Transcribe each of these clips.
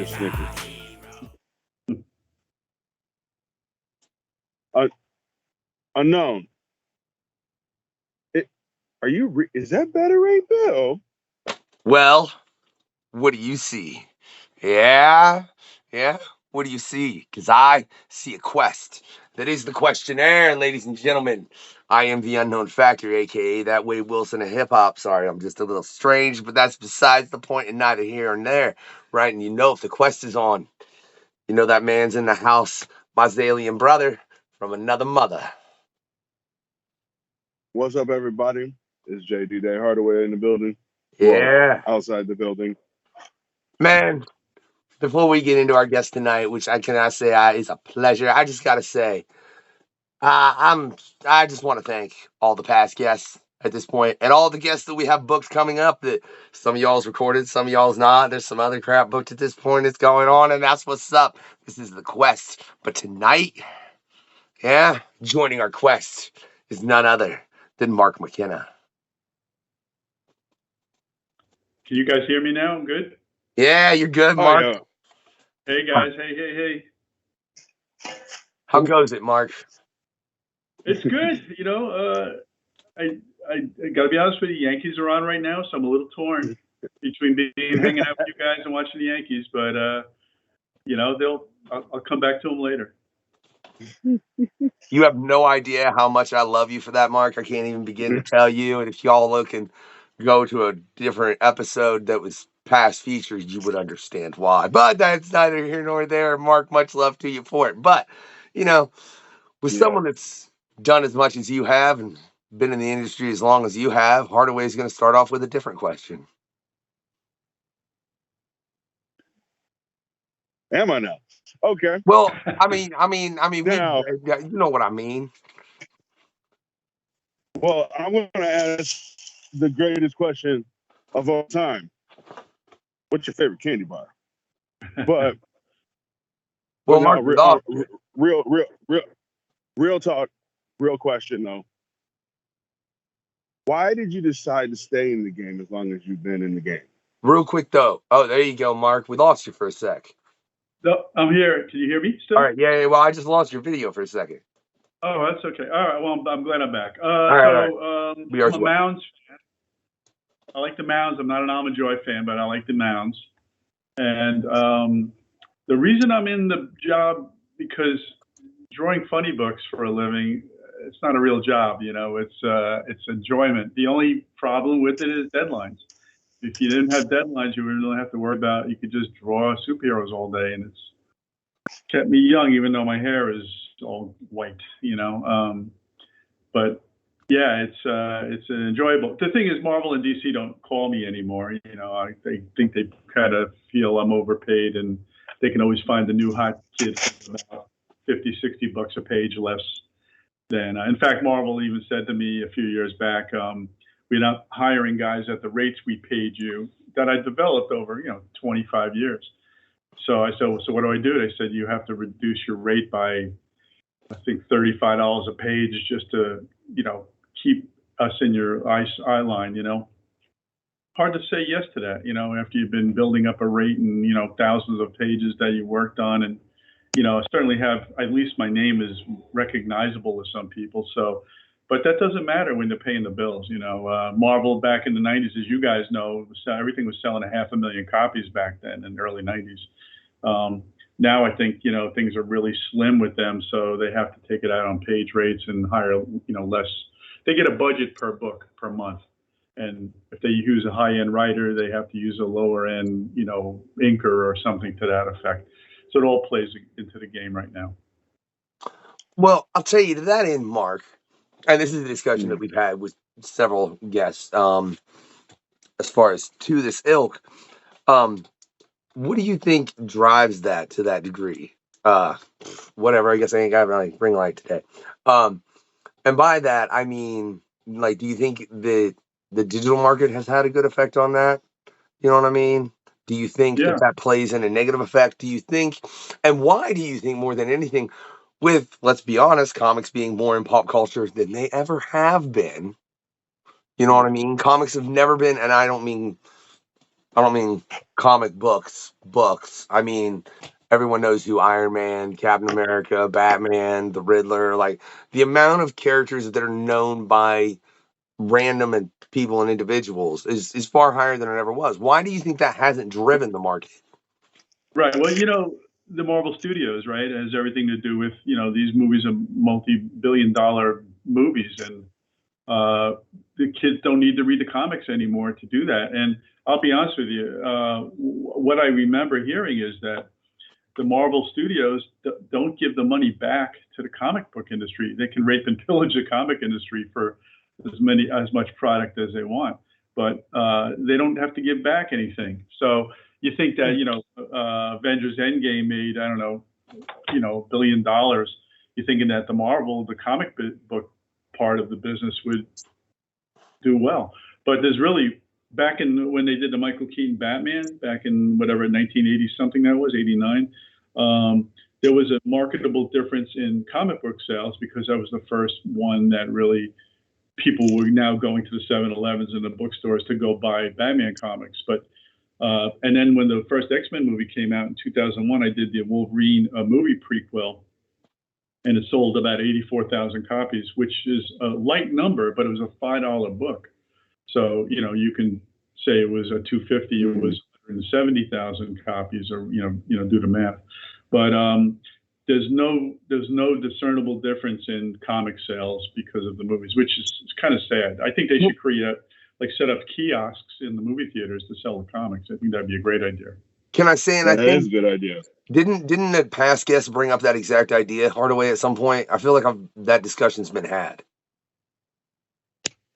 a Snickers. Unknown. Are you? Is that better right there? Well, what do you see? Yeah. What do you see? Because I see a quest. That is the questionnaire, ladies and gentlemen. I am the unknown factor, aka that Wade Wilson of hip hop. Sorry, I'm just a little strange, but that's besides the point, and neither here nor there, right? And you know, if the quest is on, you know that man's in the house, my Zalian brother from another mother. What's up, everybody? It's Jay D-Day Hardaway in the building. Yeah. Well, outside the building. Man, before we get into our guest tonight, which I cannot say is a pleasure, I just got to say, I just want to thank all the past guests at this point and all the guests that we have booked coming up that some of y'all's recorded, some of y'all's not. There's some other crap booked at this point that's going on, and that's what's up. This is the quest. But tonight, joining our quest is none other than Mark McKenna. Can you guys hear me now? I'm good? Yeah, you're good, Mark. Yeah. Hey, guys. Hey. How goes it, Mark? It's good. You know, I got to be honest with you. Yankees are on right now, so I'm a little torn between hanging out with you guys and watching the Yankees. But, you know, I'll come back to them later. You have no idea how much I love you for that, Mark. I can't even begin to tell you. And if y'all can go to a different episode that was past features, you would understand why. But that's neither here nor there. Mark, much love to you for it. But, you know, with someone that's done as much as you have and been in the industry as long as you have, Hardaway is going to start off with a different question. Am I now? Okay. Well, I mean, Now, you know what I mean. Well, I'm going to ask the greatest question of all time. What's your favorite candy bar? But well, now, Mark, real talk, real question though. Why did you decide to stay in the game as long as you've been in the game? Real quick though. Oh, there you go, Mark. We lost you for a sec. No, I'm here. Can you hear me still? All right. Yeah. Well, I just lost your video for a second. Oh, that's okay. All right. Well, I'm glad I'm back. All I'm a Mounds fan. I like the Mounds. I'm not an Almond Joy fan, but I like the Mounds. And the reason I'm in the job, because drawing funny books for a living, it's not a real job, you know, it's enjoyment. The only problem with it is deadlines. If you didn't have deadlines, you wouldn't really have to worry about, you could just draw superheroes all day, and it's kept me young, even though my hair is all white, you know. But yeah, it's an enjoyable. The thing is, Marvel and DC don't call me anymore. You know, they think they kind of feel I'm overpaid, and they can always find the new hot kid for about $50, $60 a page less than. In fact, Marvel even said to me a few years back, we're not hiring guys at the rates we paid you that I developed over 25 years. So I said, so what do? They said you have to reduce your rate by, I think, $35 a page just to keep us in your eye line. Hard to say yes to that, after you've been building up a rate and thousands of pages that you worked on, and I certainly have, at least my name is recognizable to some people. So, but that doesn't matter when they're paying the bills. Marvel back in the 90s, as you guys know, everything was selling 500,000 copies back then in the early 90s. Now I think things are really slim with them, so they have to take it out on page rates and hire less. They get a budget per book per month, and if they use a high-end writer, they have to use a lower-end inker or something to that effect. So it all plays into the game right now. Well, I'll tell you to that end, Mark, and this is a discussion that we've had with several guests as far as to this ilk. What do you think drives that to that degree? Whatever, I guess I ain't got any ring light today. And by that, I mean, like, do you think that the digital market has had a good effect on that? You know what I mean? Do you think that plays in a negative effect? Do you think, and why do you think more than anything, with, let's be honest, comics being more in pop culture than they ever have been? You know what I mean? Comics have never been, and I don't mean I don't mean comic books. I mean, everyone knows who Iron Man, Captain America, Batman, the Riddler, like the amount of characters that are known by random and people and individuals is far higher than it ever was. Why do you think that hasn't driven the market? Right. Well, the Marvel Studios, right, has everything to do with, these movies are multi-billion-dollar movies, and the kids don't need to read the comics anymore to do that. And I'll be honest with you, what I remember hearing is that the Marvel Studios don't give the money back to the comic book industry. They can rape and pillage the comic industry for as much product as they want, but they don't have to give back anything. So you think that Avengers Endgame made, I don't know, $1 billion. You're thinking that the comic book part of the business would do well, but there's really, back in when they did the Michael Keaton Batman back in whatever 1980 something that was 89, there was a marketable difference in comic book sales because that was the first one that really people were now going to the 7-Elevens and the bookstores to go buy Batman comics. But and then when the first X-Men movie came out in 2001, I did the Wolverine movie prequel, and it sold about 84,000 copies, which is a light number, but it was a $5 book. So, you can say it was a 250, it was 170,000 copies, or, do the math. But there's no discernible difference in comic sales because of the movies, which is kind of sad. I think they should set up kiosks in the movie theaters to sell the comics. I think that'd be a great idea. Can I say, and that I think is a good idea. Didn't the past guest bring up that exact idea, Hardaway, at some point? I feel like that discussion's been had.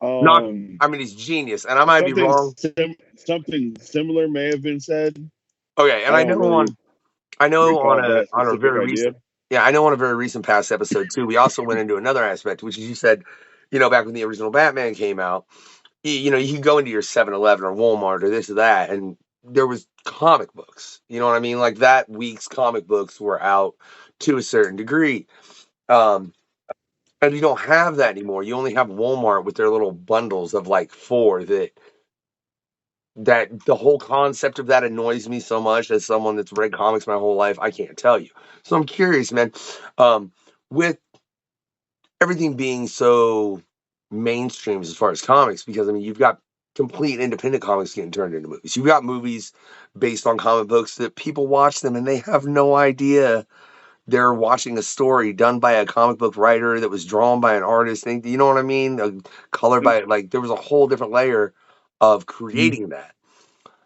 He's genius, and I might be wrong. Something similar may have been said. Okay, and I know on a very recent past episode too, we also went into another aspect, which is you said, back when the original Batman came out, you can go into your 7-Eleven or Walmart or this or that, and there was comic books. You know what I mean? Like that week's comic books were out to a certain degree. And you don't have that anymore. You only have Walmart with their little bundles of like 4 that the whole concept of that annoys me so much as someone that's read comics my whole life. I can't tell you. So I'm curious, man, with everything being so mainstream as far as comics, because you've got complete independent comics getting turned into movies. You've got movies based on comic books that people watch them and they have no idea they're watching a story done by a comic book writer that was drawn by an artist. You know what I mean? Colored by, there was a whole different layer of creating that.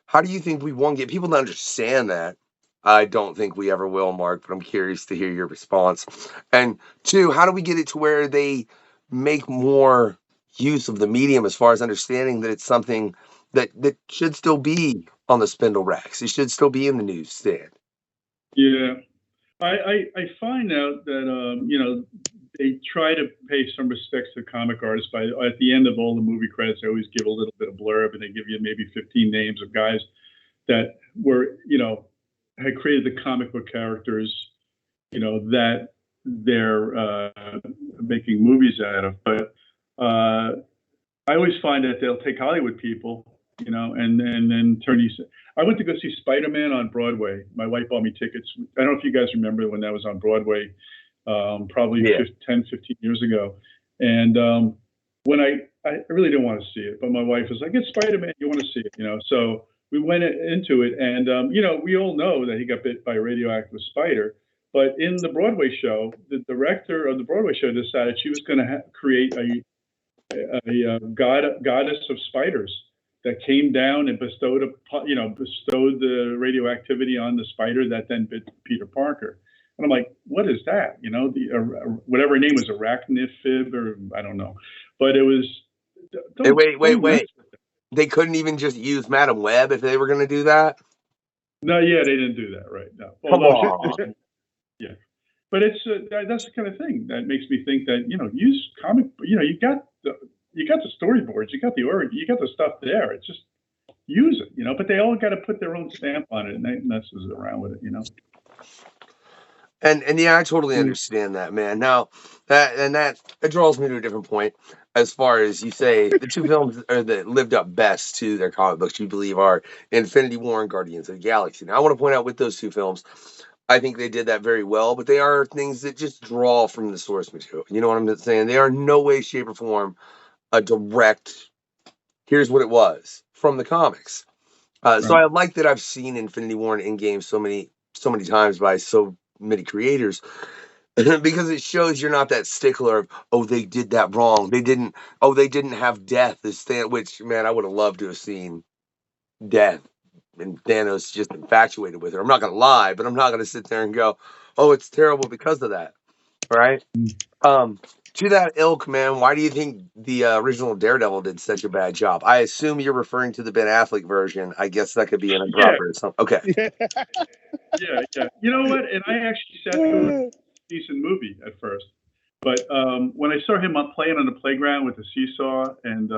How do you think we, one, get people to understand that? I don't think we ever will, Mark, but I'm curious to hear your response. And 2, how do we get it to where they make more use of the medium as far as understanding that it's something that should still be on the spindle racks? It should still be in the newsstand. Yeah. I find out that, they try to pay some respects to comic artists by, at the end of all the movie credits, they always give a little bit of blurb, and they give you maybe 15 names of guys that were, had created the comic book characters, that they're making movies out of. But I always find that they'll take Hollywood people, and then turn these. I went to go see Spider-Man on Broadway. My wife bought me tickets. I don't know if you guys remember when that was on Broadway, probably 10, 15 years ago. And when I really didn't want to see it, but my wife was like, "It's Spider-Man, you want to see it?" So we went into it, and we all know that he got bit by a radioactive spider. But in the Broadway show, the director of the Broadway show decided she was going to create a goddess of spiders that came down and bestowed the radioactivity on the spider that then bit Peter Parker. And I'm like, what is that? Whatever her name was, arachnifib, or I don't know. But it was. Hey, wait. They couldn't even just use Madam Web if they were going to do that? No, yeah, they didn't do that, right? No. Come on. Yeah. But that's the kind of thing that makes me think that, use comic, you got the storyboards, you got the stuff there. It's just use it, but they all got to put their own stamp on it, and that messes around with it, And yeah, I totally understand that, man. Now that draws me to a different point. As far as you say, the two films that lived up best to their comic books, you believe, are Infinity War and Guardians of the Galaxy. Now, I want to point out with those two films, I think they did that very well, but they are things that just draw from the source material. You know what I'm saying? They are in no way, shape, or form a direct, here's what it was from the comics. So I like that I've seen Infinity War and Endgame so many times by so many creators. Because it shows you're not that stickler of, oh, they did that wrong. They didn't have Death as which, man, I would have loved to have seen Death and Thanos just infatuated with her. I'm not going to lie, but I'm not going to sit there and go, oh, it's terrible because of that. Right? To that ilk, man, why do you think the original Daredevil did such a bad job? I assume you're referring to the Ben Affleck version. I guess that could be inappropriate or something. Okay. Yeah. You know what? And I actually sat through a decent movie at first. But when I saw him playing on the playground with the seesaw and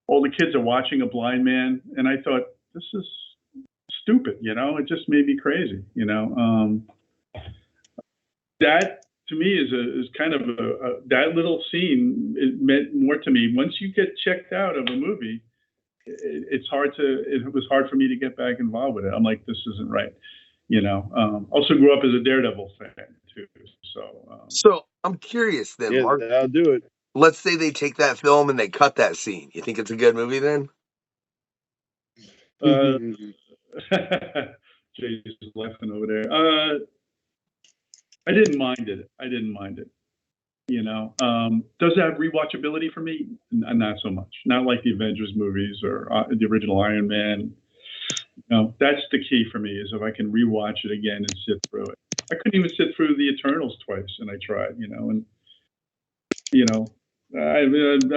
all the kids are watching a blind man, and I thought, this is stupid, it just made me crazy, that to me is kind of that little scene, it meant more to me. Once you get checked out of a movie, it was hard for me to get back involved with it. I'm like, this isn't right. Also grew up as a Daredevil fan too. So I'm curious then, Mark. I'll do it. Let's say they take that film and they cut that scene. You think it's a good movie then? Jay's laughing over there. I didn't mind it. Does it have rewatchability for me? Not so much. Not like the Avengers movies or the original Iron Man. That's the key for me, is if I can rewatch it again and sit through it. I couldn't even sit through the Eternals twice, and I tried, I'm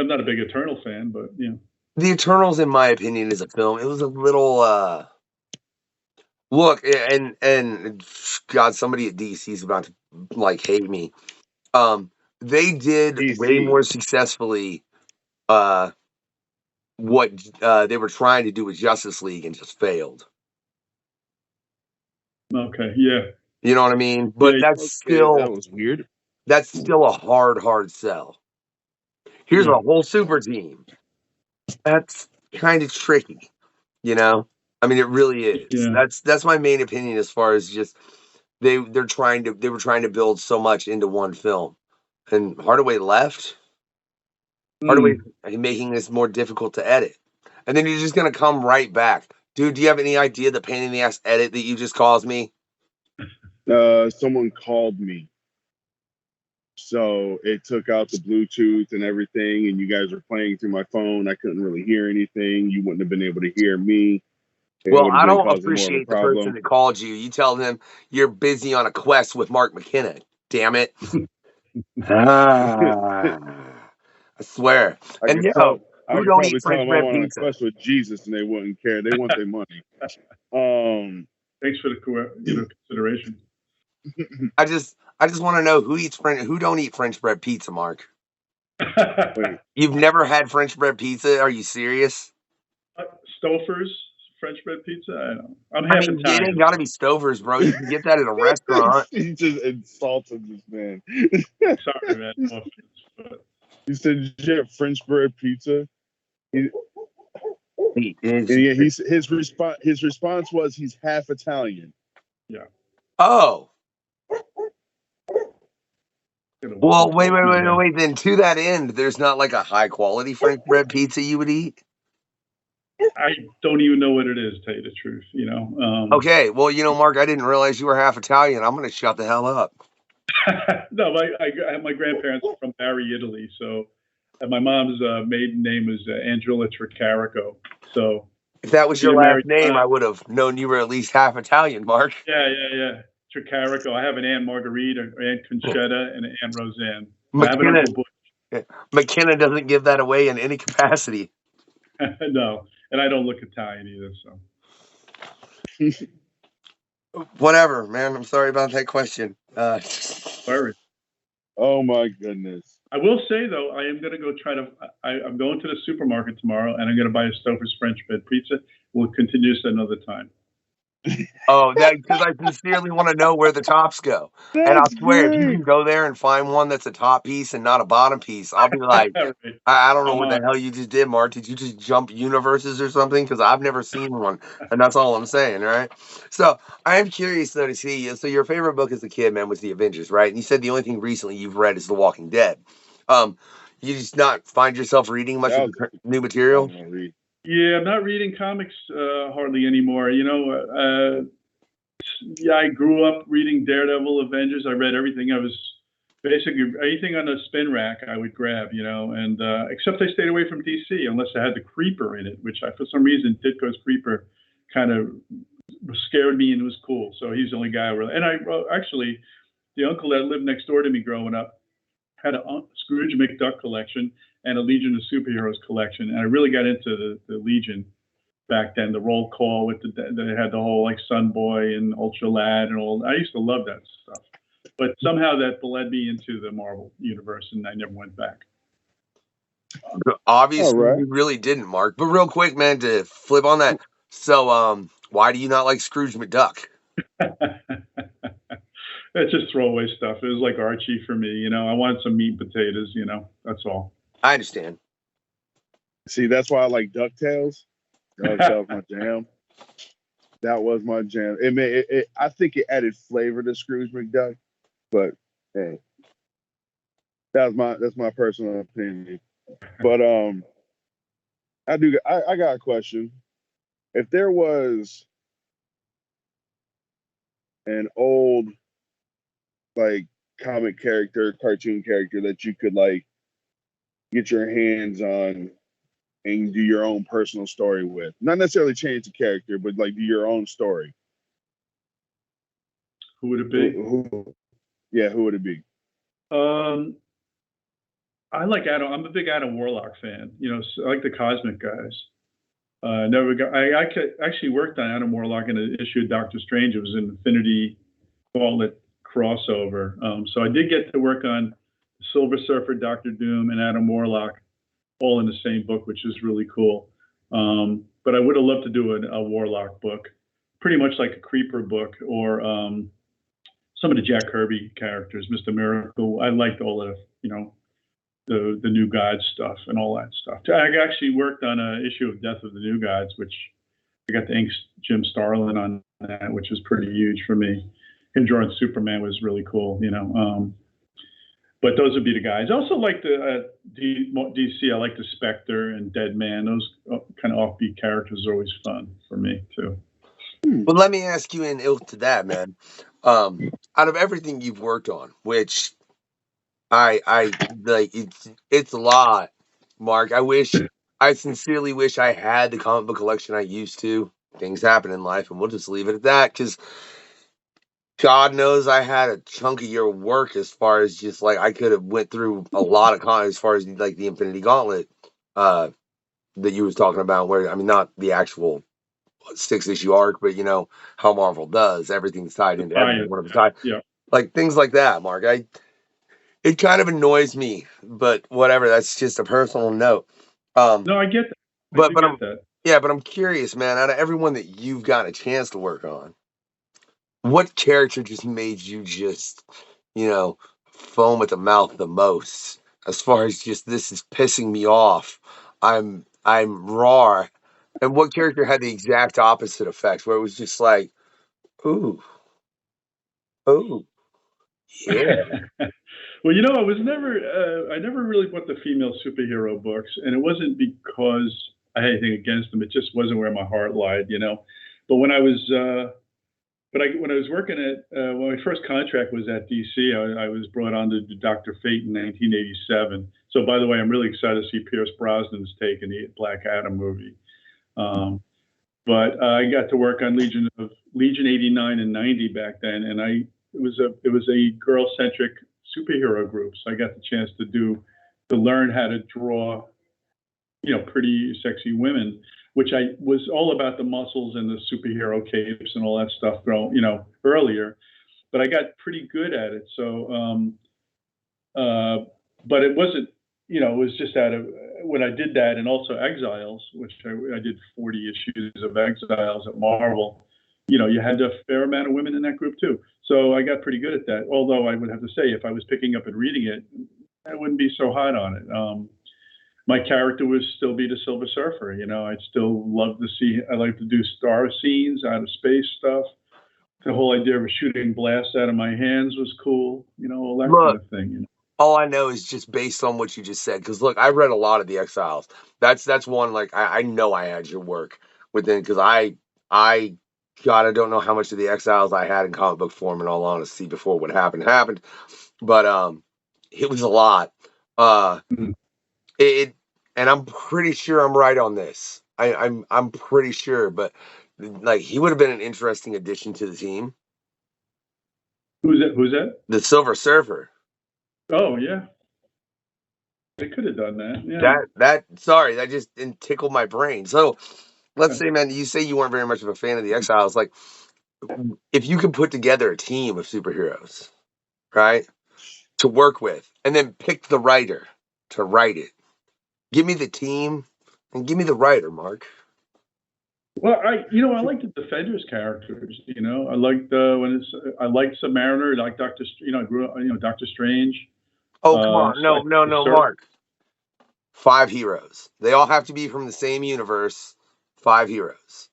not a big Eternal fan, but The Eternals, in my opinion, is a film. It was a little look, and God, somebody at DC is about to hate me. They did DC way more successfully what they were trying to do with Justice League and just failed. Okay, yeah. You know what I mean? But that was weird. That's still a hard sell. Here's a whole super team. That's kind of tricky, I mean, it really is. Yeah. That's my main opinion as far as just they were trying to build so much into one film, and Hardaway left. Hardaway making this more difficult to edit, and then you're just gonna come right back, dude. Do you have any idea the pain in the ass edit that you just caused me? Someone called me, so it took out the Bluetooth and everything, and you guys were playing through my phone. I couldn't really hear anything. You wouldn't have been able to hear me. Well, I don't appreciate the person that called you. You tell them you're busy on a quest with Mark McKenna. Damn it. I swear. I could probably tell them I'm on a quest with Jesus and they wouldn't care. They want their money. Thanks for the consideration. I just want to know who don't eat French bread pizza, Mark. You've never had French bread pizza? Are you serious? Stouffer's French bread pizza? I don't know. I'm half Italian. It ain't got to be Stouffer's, bro. You can get that at a restaurant. He just insulted this man. Sorry, man. He said, "Did you have French bread pizza?" His response was, "He's half Italian." Yeah. Oh. Well, wait. Then to that end, there's not like a high quality French bread pizza you would eat? I don't even know what it is, to tell you the truth, Okay, well, Mark, I didn't realize you were half Italian. I'm going to shut the hell up. No, my grandparents are from Bari, Italy, so my mom's maiden name was Angela Tricarico. So if that was your last name, I would have known you were at least half Italian, Mark. Yeah. Tricarico. I have an Aunt Margarita, Aunt Conchetta, and an Aunt Roseanne. McKenna doesn't give that away in any capacity. No, and I don't look Italian either. So whatever, man. I'm sorry about that question. Sorry. Oh my goodness. I will say though, I am going to go I'm going to the supermarket tomorrow, and I'm going to buy a Stouffer's French bread pizza. We'll continue this another time. Oh, that because I sincerely want to know where the tops go. And I That's swear, if you great. can go there and find one that's a top piece and not a bottom piece, I'll be like, Right. I don't know I'm what the on. hell you just did, Mark. Did you just jump universes or something? Because I've never seen one, and that's all I'm saying, right? So I am curious though to see. So your favorite book as a kid, man, was the Avengers, right? And you said the only thing recently you've read is The Walking Dead. You just not find yourself reading much That of was the new I material? was gonna read. Yeah, I'm not reading comics hardly anymore. Yeah, I grew up reading Daredevil, Avengers. I read everything. I was basically anything on the spin rack I would grab, and except I stayed away from DC unless I had the Creeper in it, which for some reason Ditko's Creeper kind of scared me and was cool. So he's the only guy I really. And actually, the uncle that lived next door to me growing up had a Scrooge McDuck collection and a Legion of Superheroes collection, and I really got into the Legion back then. The roll call with they had the whole like Sun Boy and Ultra Lad and all. I used to love that stuff, but somehow that led me into the Marvel universe, and I never went back. All Obviously, right. you really didn't, Mark. But real quick, man, to flip on that. So, why do you not like Scrooge McDuck? That's just throwaway stuff. It was like Archie for me. I wanted some meat and potatoes. That's all. I understand. See, that's why I like DuckTales. That was my jam. That was my jam. I think it added flavor to Scrooge McDuck, but hey, that's my personal opinion. But I got a question. If there was an old like comic character, cartoon character that you could like get your hands on and do your own personal story with, not necessarily change the character, but like do your own story. Who would it be? Who would it be? I like Adam. I'm a big Adam Warlock fan. So I like the Cosmic guys. Never got. I actually worked on Adam Warlock in an issue of Doctor Strange. It was an Infinity Gauntlet crossover. So I did get to work on Silver Surfer, Doctor Doom, and Adam Warlock all in the same book, which is really cool. But I would have loved to do a Warlock book, pretty much like a Creeper book or some of the Jack Kirby characters, Mr. Miracle. I liked all of the New Gods stuff and all that stuff. I actually worked on an issue of Death of the New Gods, which I got to ink Jim Starlin on that, which was pretty huge for me. Him drawing Superman was really cool, But those would be the guys. I also like the DC. I like the Spectre and Deadman. Those kind of offbeat characters are always fun for me too. But let me ask you in ilk to that, man. Out of everything you've worked on, which I like, it's a lot, Mark. I sincerely wish I had the comic book collection I used to. Things happen in life, and we'll just leave it at that. Because God knows I had a chunk of your work as far as just like I could have went through a lot of comics as far as like the Infinity Gauntlet that you was talking about. Where I mean, not the actual 6-issue arc, but how Marvel does everything's tied into everything. One of a time, Yeah. like things like that, Mark. It kind of annoys me, but whatever. That's just a personal note. No, I get that. But Get that. yeah, but I'm curious, man. Out of everyone that you've got a chance to work on, what character just made you just, foam at the mouth the most? As far as just this is pissing me off. I'm raw. And what character had the exact opposite effect, where it was just like, ooh, ooh, yeah. Well, I never really bought the female superhero books, and it wasn't because I had anything against them. It just wasn't where my heart lied, But when I was, when I was working when my first contract was at DC, I was brought on to do Dr. Fate in 1987. So, by the way, I'm really excited to see Pierce Brosnan's take in the Black Adam movie. But I got to work on Legion 89 and 90 back then, and it was a girl-centric superhero group. So I got the chance to learn how to draw, pretty sexy women, which I was all about the muscles and the superhero capes and all that stuff, earlier. But I got pretty good at it. So, but it wasn't, it was just out of when I did that, and also Exiles, which I did 40 issues of Exiles at Marvel. you had a fair amount of women in that group too. So I got pretty good at that. Although I would have to say, if I was picking up and reading it, I wouldn't be so hot on it. My character would still be the Silver Surfer. I'd still love to see. I like to do star scenes, out of space stuff. The whole idea of shooting blasts out of my hands was cool. All that kind of thing. All I know is just based on what you just said. Because look, I read a lot of the Exiles. That's one like I know I had your work within because I God, I don't know how much of the Exiles I had in comic book form, in all honesty, before what happened. But it was a lot. Mhm. It and I'm pretty sure I'm right on this. I'm pretty sure, but like he would have been an interesting addition to the team. Who's that? The Silver Surfer. Oh yeah, they could have done that. Yeah. Sorry, that just didn't tickle my brain. So let's say, man, you say you weren't very much of a fan of the Exiles. Like, if you could put together a team of superheroes, right, to work with, and then pick the writer to write it. Give me the team and give me the writer, Mark. Well, I like the Defenders characters. I liked I liked Submariner. I liked Doctor. I grew up. Doctor Strange. Oh, come on, So no, Mark. 5 heroes. They all have to be from the same universe. 5 heroes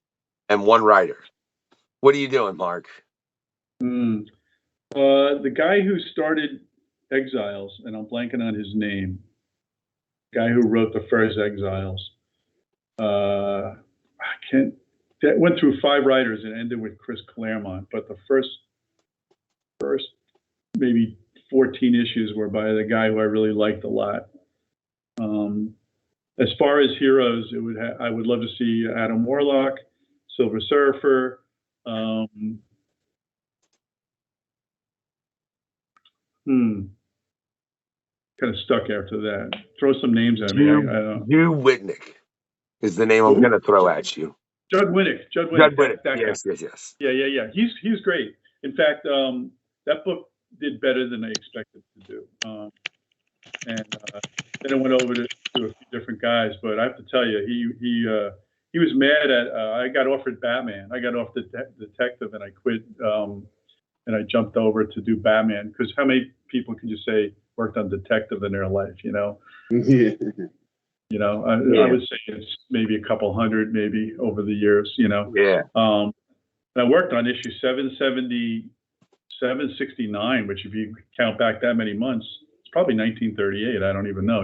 and 1 writer. What are you doing, Mark? The guy who started Exiles, and I'm blanking on his name. Guy who wrote the first Exiles. I can't. That went through 5 writers and ended with Chris Claremont. But the first maybe 14 issues were by the guy who I really liked a lot. As far as heroes, I would love to see Adam Warlock, Silver Surfer. Kind of stuck after that. Throw some names at me. Hugh Whitnick is the name I'm going to throw at you. Judd Winnick. Yes. Yeah. He's great. In fact, that book did better than I expected to do. And then it went over to a few different guys. But I have to tell you, he was mad at. I got offered Batman. I got off the detective and I quit. And I jumped over to do Batman because how many people can you say worked on detective in their life? Yeah. I would say it's maybe a couple hundred, maybe over the years. Yeah. And I worked on issue 770, 769, which if you count back that many months, it's probably 1938. I don't even know.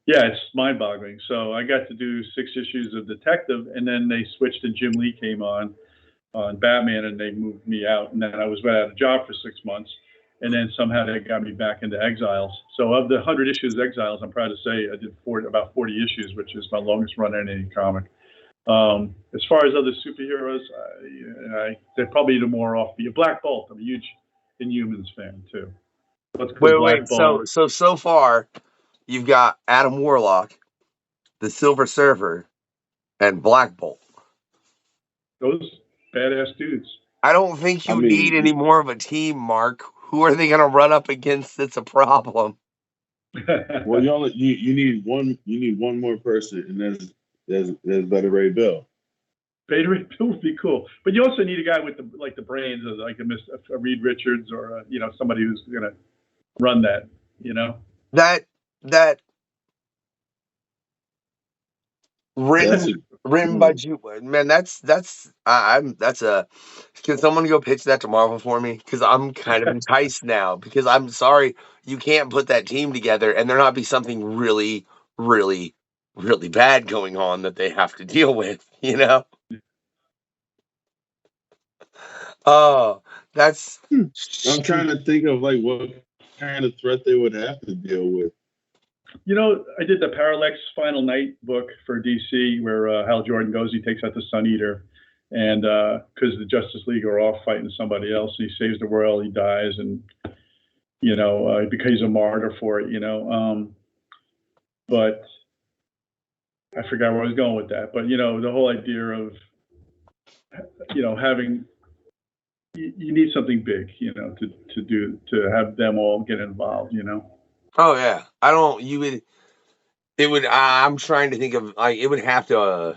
Yeah, it's mind-boggling. So I got to do 6 issues of detective, and then they switched and Jim Lee came on Batman, and they moved me out, and then I was without a job for 6 months, and then somehow they got me back into Exiles. So of the 100 issues of Exiles, I'm proud to say I did about 40 issues, which is my longest run in any comic. As far as other superheroes, they're probably the more offbeat. Black Bolt, I'm a huge Inhumans fan too. Wait. So far, you've got Adam Warlock, the Silver Surfer, and Black Bolt. Those badass dudes. I don't think you need any more of a team, Mark. Who are they going to run up against? That's a problem. Well, you need one. You need one more person, and there's Better Ray Bill. Beta Ray Bill would be cool, but you also need a guy with the brains, like a Reed Richards or somebody who's going to run that. That written by you, man. Can someone go pitch that to Marvel for me? Because I'm kind of enticed now. Because I'm sorry, you can't put that team together and there not be something really, really, really bad going on that they have to deal with. Oh, that's. I'm trying to think of what kind of threat they would have to deal with. I did the Parallax Final Night book for DC where Hal Jordan goes, he takes out the Sun Eater, and because the Justice League are off fighting somebody else, he saves the world, he dies, and because he's a martyr for it, but I forgot where I was going with that. But the whole idea of having you need something big, to have them all get involved, Oh yeah, I'm trying to think of it would have to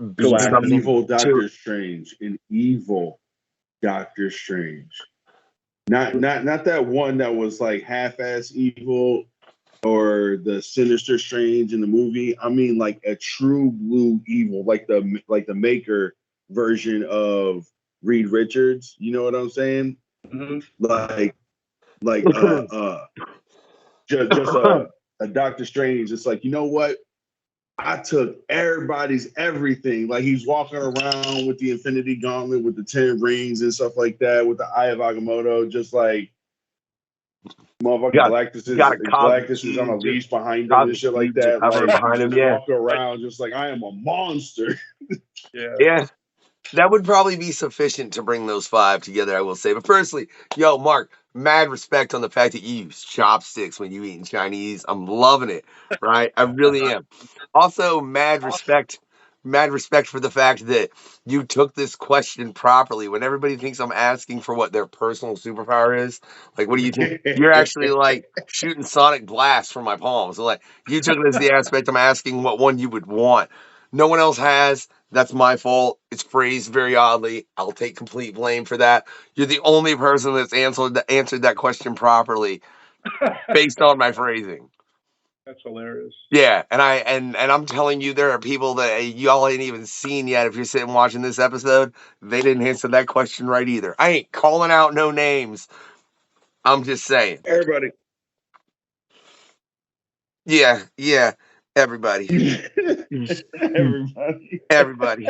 beat So an something evil to Doctor Strange, an evil Doctor Strange. Not that one that was like half-ass evil or the Sinister Strange in the movie. I mean like a true blue evil, like the Maker version of Reed Richards. You know what I'm saying? Mm-hmm. Like just a Doctor Strange. It's like, you know what? I took everybody's everything. Like he's walking around with the Infinity Gauntlet with the 10 rings and stuff like that, with the Eye of Agamotto, just like motherfucking got a cosmic Galactus is on a cube, leash behind him and cosmic shit like cubes are that. hovering Like behind him. just Yeah, walk around just like I am a monster. Yeah. yeah. That would probably be sufficient to bring those 5 together, I will say. But firstly, yo, Mark, mad respect on the fact that you use chopsticks when you eating Chinese. I'm loving it, right? I really am. Also, mad respect for the fact that you took this question properly. When everybody thinks I'm asking for what their personal superpower is, like, what do you think? You're actually like shooting sonic blasts from my palms. So, like, you took it as the aspect I'm asking what one you would want. No one else has. That's my fault. It's phrased very oddly. I'll take complete blame for that. You're the only person that's answered that question properly based on my phrasing. That's hilarious. Yeah, and I'm telling you, there are people that y'all ain't even seen yet. If you're sitting watching this episode, they didn't answer that question right either. I ain't calling out no names. I'm just saying. Everybody. Yeah, everybody. Everybody.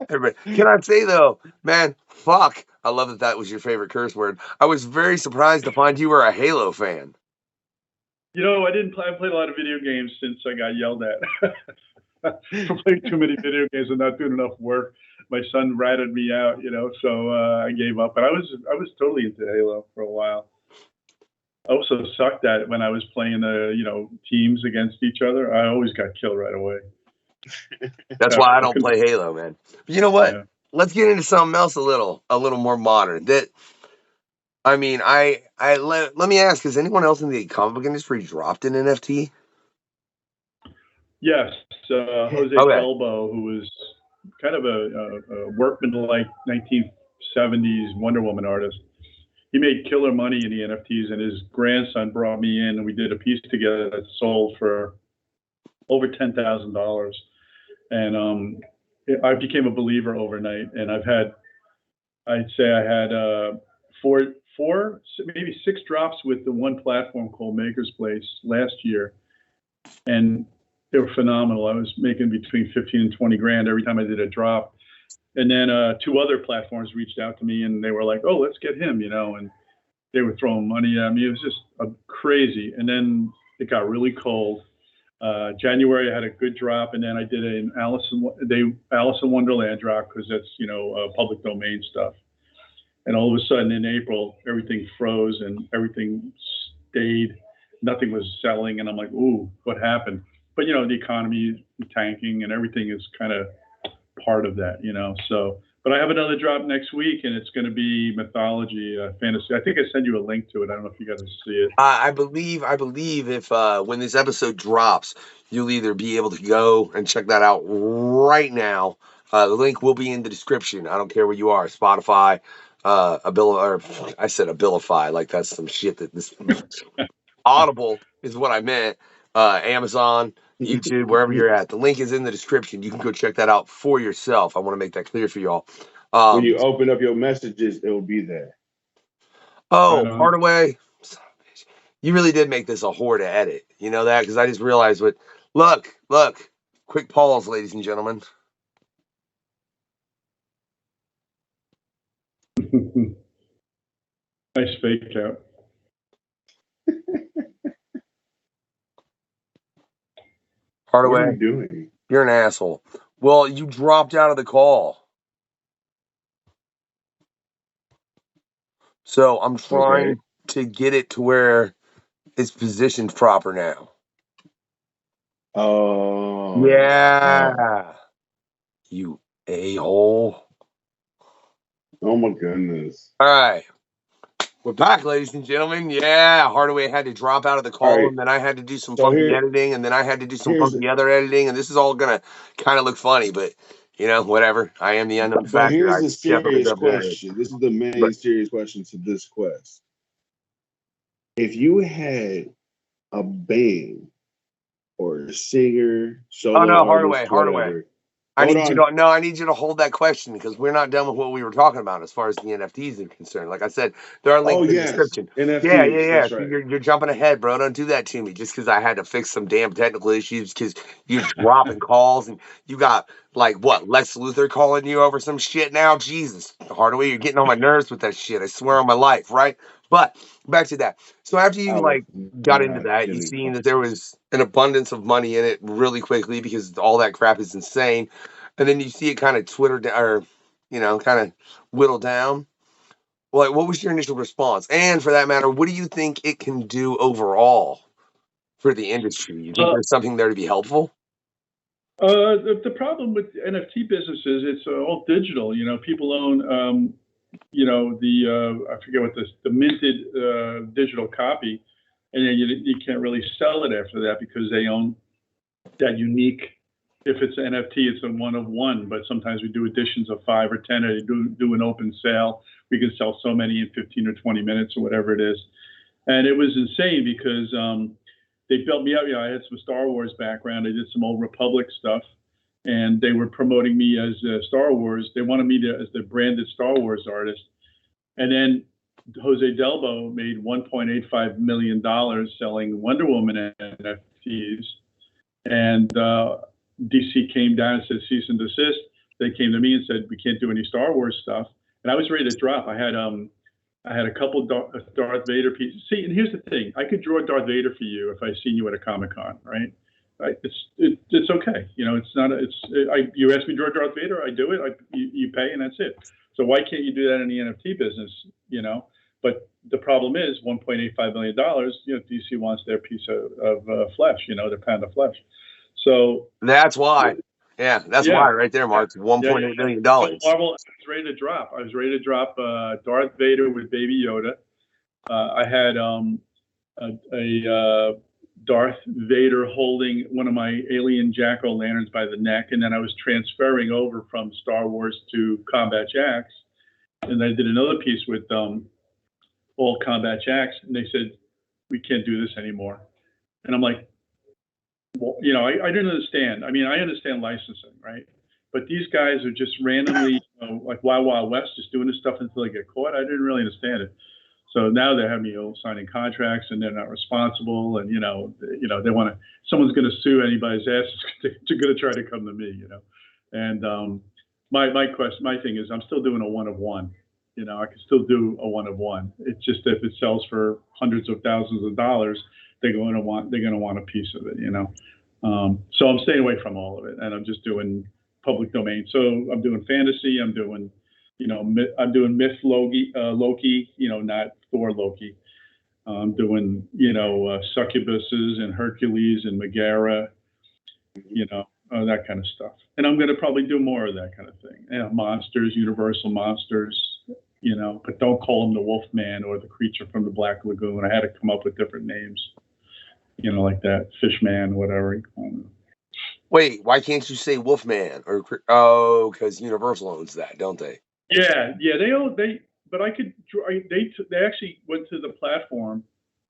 Everybody. Can I say though, man, fuck. I love that that was your favorite curse word. I was very surprised to find you were a Halo fan. You know, I played a lot of video games since I got yelled at for playing too many video games and not doing enough work. My son ratted me out, you know, so I gave up. But I was totally into Halo for a while. I also sucked at it when I was playing teams against each other. I always got killed right away. That's why I don't play Halo, man. But you know what? Yeah. Let's get into something else a little more modern. That I mean, let me ask: has anyone else in the comic book industry dropped an NFT? Yes, Jose Okay. Felbo, who was kind of a workman-like 1970s Wonder Woman artist. He made killer money in the NFTs, and his grandson brought me in, and we did a piece together that sold for over $10,000. And I became a believer overnight, and I'd say I had four, maybe 6 drops with the one platform called Maker's Place last year, and they were phenomenal. I was making between 15 and 20 grand every time I did a drop. And then 2 other platforms reached out to me, and they were like, "Oh, let's get him," and they were throwing money at me. It was just crazy. And then it got really cold. January I had a good drop, and then I did an Alice in Wonderland drop because that's public domain stuff. And all of a sudden in April everything froze and everything stayed. Nothing was selling, and I'm like, "Ooh, what happened?" But the economy is tanking, and everything is kind of part of that, So, but I have another drop next week, and it's going to be mythology, fantasy. I think I sent you a link to it. I don't know if you got to see it. I believe if when this episode drops, you'll either be able to go and check that out right now. The link will be in the description. I don't care where you are, Spotify, I said Abilify, like that's some shit that this Audible is what I meant. Amazon, YouTube, wherever you're at. The link is in the description. You can go check that out for yourself. I want to make that clear for y'all. When you open up your messages, it will be there. Oh, Hardaway. You really did make this a whore to edit. You know that? Because I just realized look. Quick pause, ladies and gentlemen. Nice fake out. Hardaway, what are you doing? You're an asshole. Well, you dropped out of the call. So I'm trying to get it to where it's positioned proper now. Oh. Yeah. You a-hole. Oh my goodness. All right. We're back, ladies and gentlemen. Yeah, Hardaway had to drop out of the call, and then I had to do some funky editing, and then I had to do some funky other editing, and this is all going to kind of look funny, but You know, whatever. I am the unknown But factor. here's I the definitely serious love that. question. This is the main But serious question to this quest. If you had a band or a singer, oh solo no, artist, Hardaway. whatever. I Hold need you on. to I need you to hold that question because we're not done with what we were talking about as far as the NFTs are concerned. Like I said, there are Oh links in the yes, description. NFTs. Yeah. That's See, right. you're jumping ahead, bro. Don't do that to me just because I had to fix some damn technical issues because you're dropping calls and you got like what Lex Luthor calling you over some shit now. Jesus, Hardaway, you're getting on my nerves with that shit. I swear on my life, right? But back to that. So after I you was like got into not that, you kidding. seen that there was an abundance of money in it really quickly because all that crap is insane. And then you see it kind of kind of whittle down. Like, what was your initial response? And for that matter, what do you think it can do overall for the industry? You think there's something there to be helpful? The problem with NFT businesses, it's all digital. You know, people own, I forget what the minted digital copy, and then you can't really sell it after that because they own that unique. If it's an NFT, it's a one of one. But sometimes we do editions of 5 or 10, or do an open sale. We can sell so many in 15 or 20 minutes or whatever it is. And it was insane because they built me up. You know, I had some Star Wars background. I did some old Republic stuff, and they were promoting me as Star Wars. They wanted me as the branded Star Wars artist. And then Jose Delbo made $1.85 million selling Wonder Woman NFTs. And DC came down and said cease and desist. They came to me and said we can't do any Star Wars stuff. And I was ready to drop. I had a couple Darth Vader pieces. See, and here's the thing: I could draw Darth Vader for you if I seen you at a Comic-Con, right? It's okay. You know, it's not. You ask me to draw Darth Vader, I do it. You pay, and that's it. So why can't you do that in the NFT business? You know, but the problem is $1.85 million. You know, DC wants their piece of flesh. You know, their pound of flesh. So that's why. Yeah, that's why right there, Mark. $1.8 million. Marvel, I was ready to drop. I was ready to drop Darth Vader with Baby Yoda. I had a Darth Vader holding one of my alien jack-o'-lanterns by the neck, and then I was transferring over from Star Wars to Combat Jacks, and I did another piece with all Combat Jacks, and they said we can't do this anymore, and I'm like, well, you know, I didn't understand. I mean, I understand licensing, right? But these guys are just randomly, like Wild Wild West, just doing this stuff until they get caught. I didn't really understand it. So now they're having me signing contracts, and they're not responsible, and they want to. Someone's going to sue anybody's ass. They're going to try to come to me, you know. And my thing is, I'm still doing a one of one. You know, I can still do a one of one. It's just if it sells for hundreds of thousands of dollars, they're going to want a piece of it, you know. So I'm staying away from all of it, and I'm just doing public domain. So I'm doing fantasy. I'm doing, I'm doing myth Loki, you know, not Thor Loki. I'm doing, succubuses and Hercules and Megara, you know, that kind of stuff. And I'm going to probably do more of that kind of thing. Yeah, monsters, universal monsters, you know, but don't call him the Wolfman or the creature from the Black Lagoon. I had to come up with different names, you know, like that, Fishman, whatever. Wait, why can't you say Wolfman or because Universal owns that, don't they? Yeah, but I could. They actually went to the platform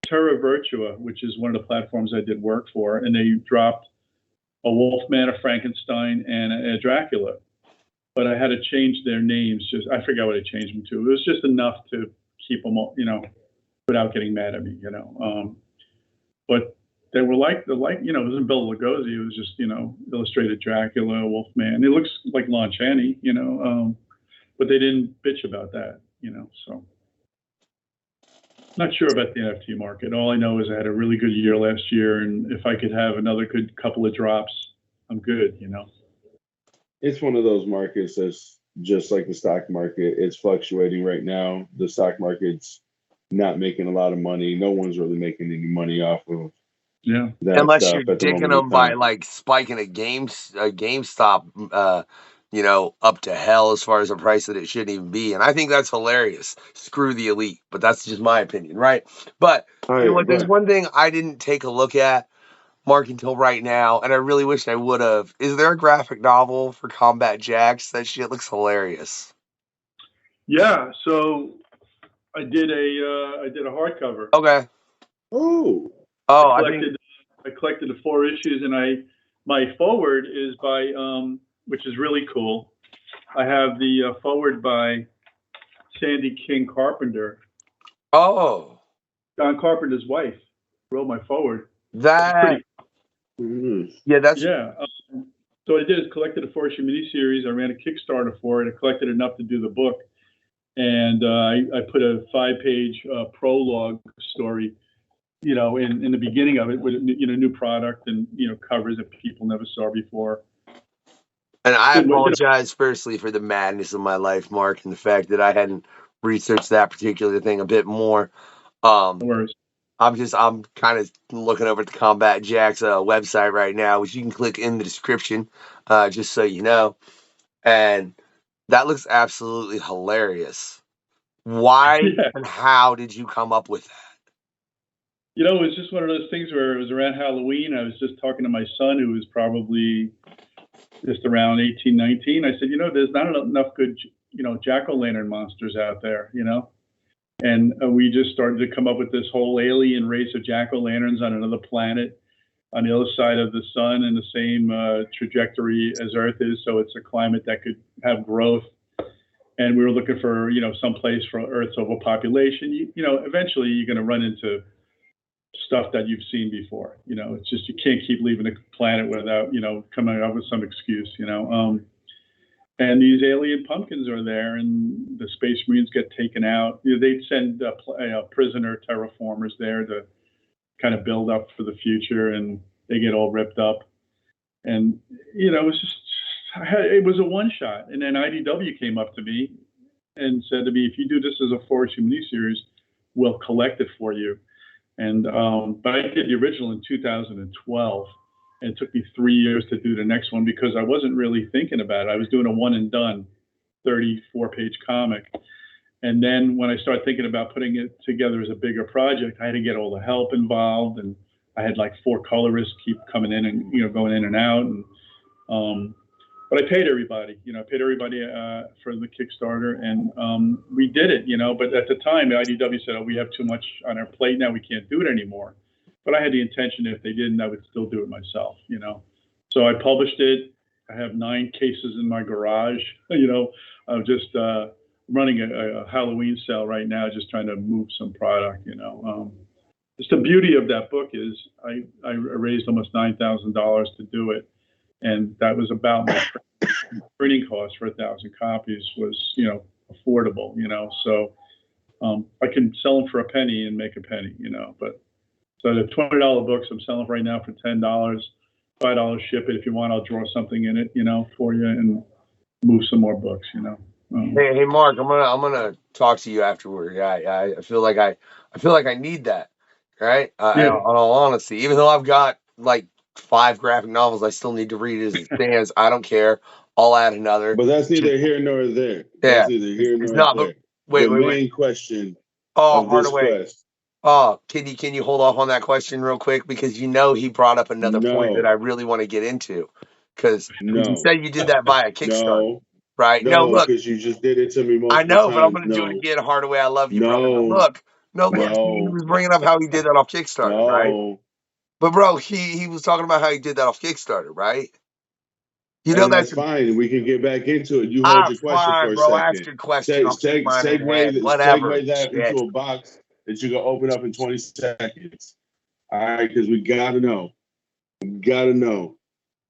Terra Virtua, which is one of the platforms I did work for, and they dropped a Wolfman, a Frankenstein, and a Dracula. But I had to change their names. I forgot what I changed them to. It was just enough to keep them, you know, without getting mad at me, you know. But they were it wasn't Bela Lugosi. It was just, you know, illustrated Dracula, Wolfman. It looks like Lon Chaney, you know. But they didn't bitch about that, you know. So not sure about the NFT market. All I know is I had a really good year last year, and if I could have another good couple of drops, I'm good, you know. It's one of those markets that's just like the stock market. It's fluctuating right now. The stock market's not making a lot of money. No one's really making any money off of that Unless stuff you're at the dicking moment in them by time. like spiking a GameStop, up to hell as far as a price that it shouldn't even be. And I think that's hilarious. Screw the elite, but that's just my opinion, right? But you know what? There's one thing I didn't take a look at Mark, until right now, and I really wish I would have. Is there a graphic novel for Combat Jacks? That shit looks hilarious. Yeah, so I did a hardcover. Okay. Oh. Oh, I collected the 4 issues, and my forward is by which is really cool. I have the forward by Sandy King Carpenter. Oh. John Carpenter's wife wrote my forward. That. Mm-hmm. Yeah, that's. Yeah. So what I did is collected a 4-issue miniseries. I ran a Kickstarter for it. I collected enough to do the book, and I put a 5-page prologue story, in the beginning of it with new product and covers that people never saw before. And I apologize firstly for the madness of my life, Mark, and the fact that I hadn't researched that particular thing a bit more. No worries. I'm kind of looking over at the Combat Jacks website right now, which you can click in the description, just so you know. And that looks absolutely hilarious. Why and how did you come up with that? It was just one of those things where it was around Halloween. I was just talking to my son, who was probably just around 18, 19. I said, there's not enough good, jack-o'-lantern monsters out there, And we just started to come up with this whole alien race of jack-o'-lanterns on another planet on the other side of the sun in the same trajectory as Earth is. So it's a climate that could have growth. And we were looking for, some place for Earth's overpopulation. Eventually you're going to run into stuff that you've seen before. It's just you can't keep leaving the planet without, coming up with some excuse, And these alien pumpkins are there, and the Space Marines get taken out. They'd send prisoner terraformers there to kind of build up for the future, and they get all ripped up. And it was a one shot. And then IDW came up to me and said to me, "If you do this as a 4-issue miniseries, we'll collect it for you." And but I did the original in 2012. And it took me 3 years to do the next one because I wasn't really thinking about it. I was doing a one and done 34-page comic. And then when I started thinking about putting it together as a bigger project, I had to get all the help involved. And I had like 4 colorists keep coming in and, going in and out. And, but I paid everybody, for the Kickstarter, and we did it, but at the time, the IDW said, "Oh, we have too much on our plate now. We can't do it anymore." But I had the intention, if they didn't, I would still do it myself, So I published it. I have 9 cases in my garage, I'm just running a Halloween sale right now, just trying to move some product, Just the beauty of that book is I raised almost $9,000 to do it. And that was about my printing cost for 1,000 copies was, affordable, So I can sell them for a penny and make a penny, But so the $20 books I'm selling right now for $10, $5 ship it. If you want, I'll draw something in it, for you and move some more books, Hey, Mark, I'm gonna talk to you afterward. I feel like I need that, right? In all honesty, even though I've got like 5 graphic novels, I still need to read it as it stands. I don't care. I'll add another. But that's neither here nor there. Yeah, that's neither here nor not, there. Wait, the main question of Hardaway. This quest. Oh, can you hold off on that question real quick, because he brought up another point that I really want to get into, because you said you did that via Kickstarter, right? No, look, because you just did it to me multiple times. I know, but I'm going to do it again. Hardaway, I love you, brother. Look, he was bringing up how he did that off Kickstarter, right? But bro, he was talking about how he did that off Kickstarter, right? That's fine. We can get back into it. You hold your question for a second. Ask your question. Segue that into a box that you can open up in 20 seconds. All right, because we gotta know.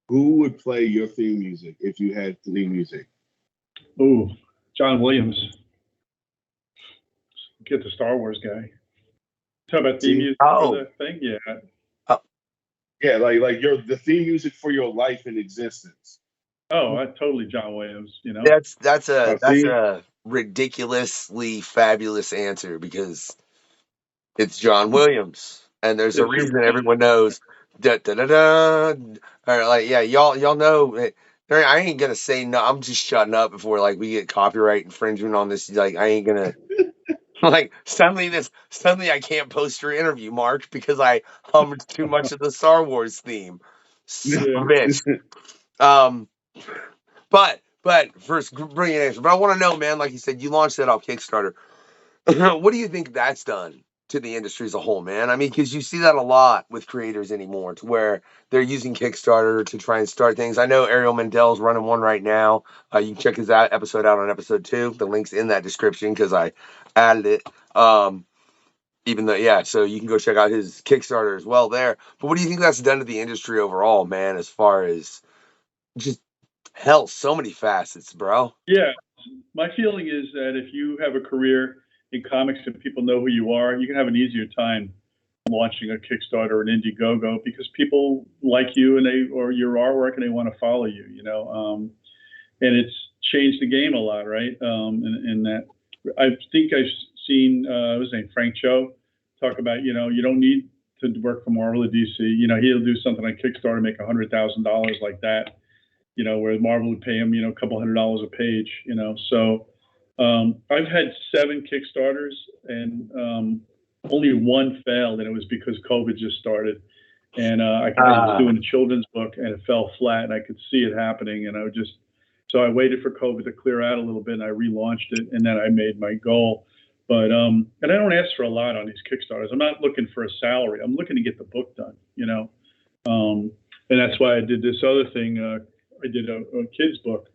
Who would play your theme music if you had theme music? Ooh, John Williams. Get the Star Wars guy. Talk about theme music for that thing? Yeah. Yeah, like the theme music for your life in existence. Oh, totally John Williams, That's a ridiculously fabulous answer, because it's John Williams, and there's a reason everyone knows. Da da da da. Or y'all know. I ain't gonna say no. I'm just shutting up before we get copyright infringement on this. I ain't gonna. Like suddenly I can't post your interview, Mark, because I hummed too much of the Star Wars theme. Son of a bitch. But first, brilliant answer. But I want to know, man. Like you said, you launched that off Kickstarter. What do you think that's done to the industry as a whole, man? I mean, because you see that a lot with creators anymore, to where they're using Kickstarter to try and start things. I know Ariel Mandel's running one right now. You can check his episode out on episode 2. The link's in that description because I added it. Even though, yeah, so you can go check out his Kickstarter as well there. But what do you think that's done to the industry overall, man, as far as just, hell, so many facets, bro? Yeah. My feeling is that if you have a career in comics and people know who you are, you can have an easier time launching a Kickstarter or an Indiegogo because people like you or your artwork and they want to follow you, and it's changed the game a lot, right? And that I think I've seen, what was his name, Frank Cho, talk about, you don't need to work for Marvel or DC. He'll do something like Kickstarter, make $100,000 like that, where Marvel would pay him, a couple $100 a page, So I've had 7 Kickstarters and only one failed, and it was because COVID just started. And I was doing a children's book, and it fell flat, and I could see it happening. And so I waited for COVID to clear out a little bit, and I relaunched it, and then I made my goal. But and I don't ask for a lot on these Kickstarters. I'm not looking for a salary. I'm looking to get the book done, and that's why I did this other thing. I did a kid's book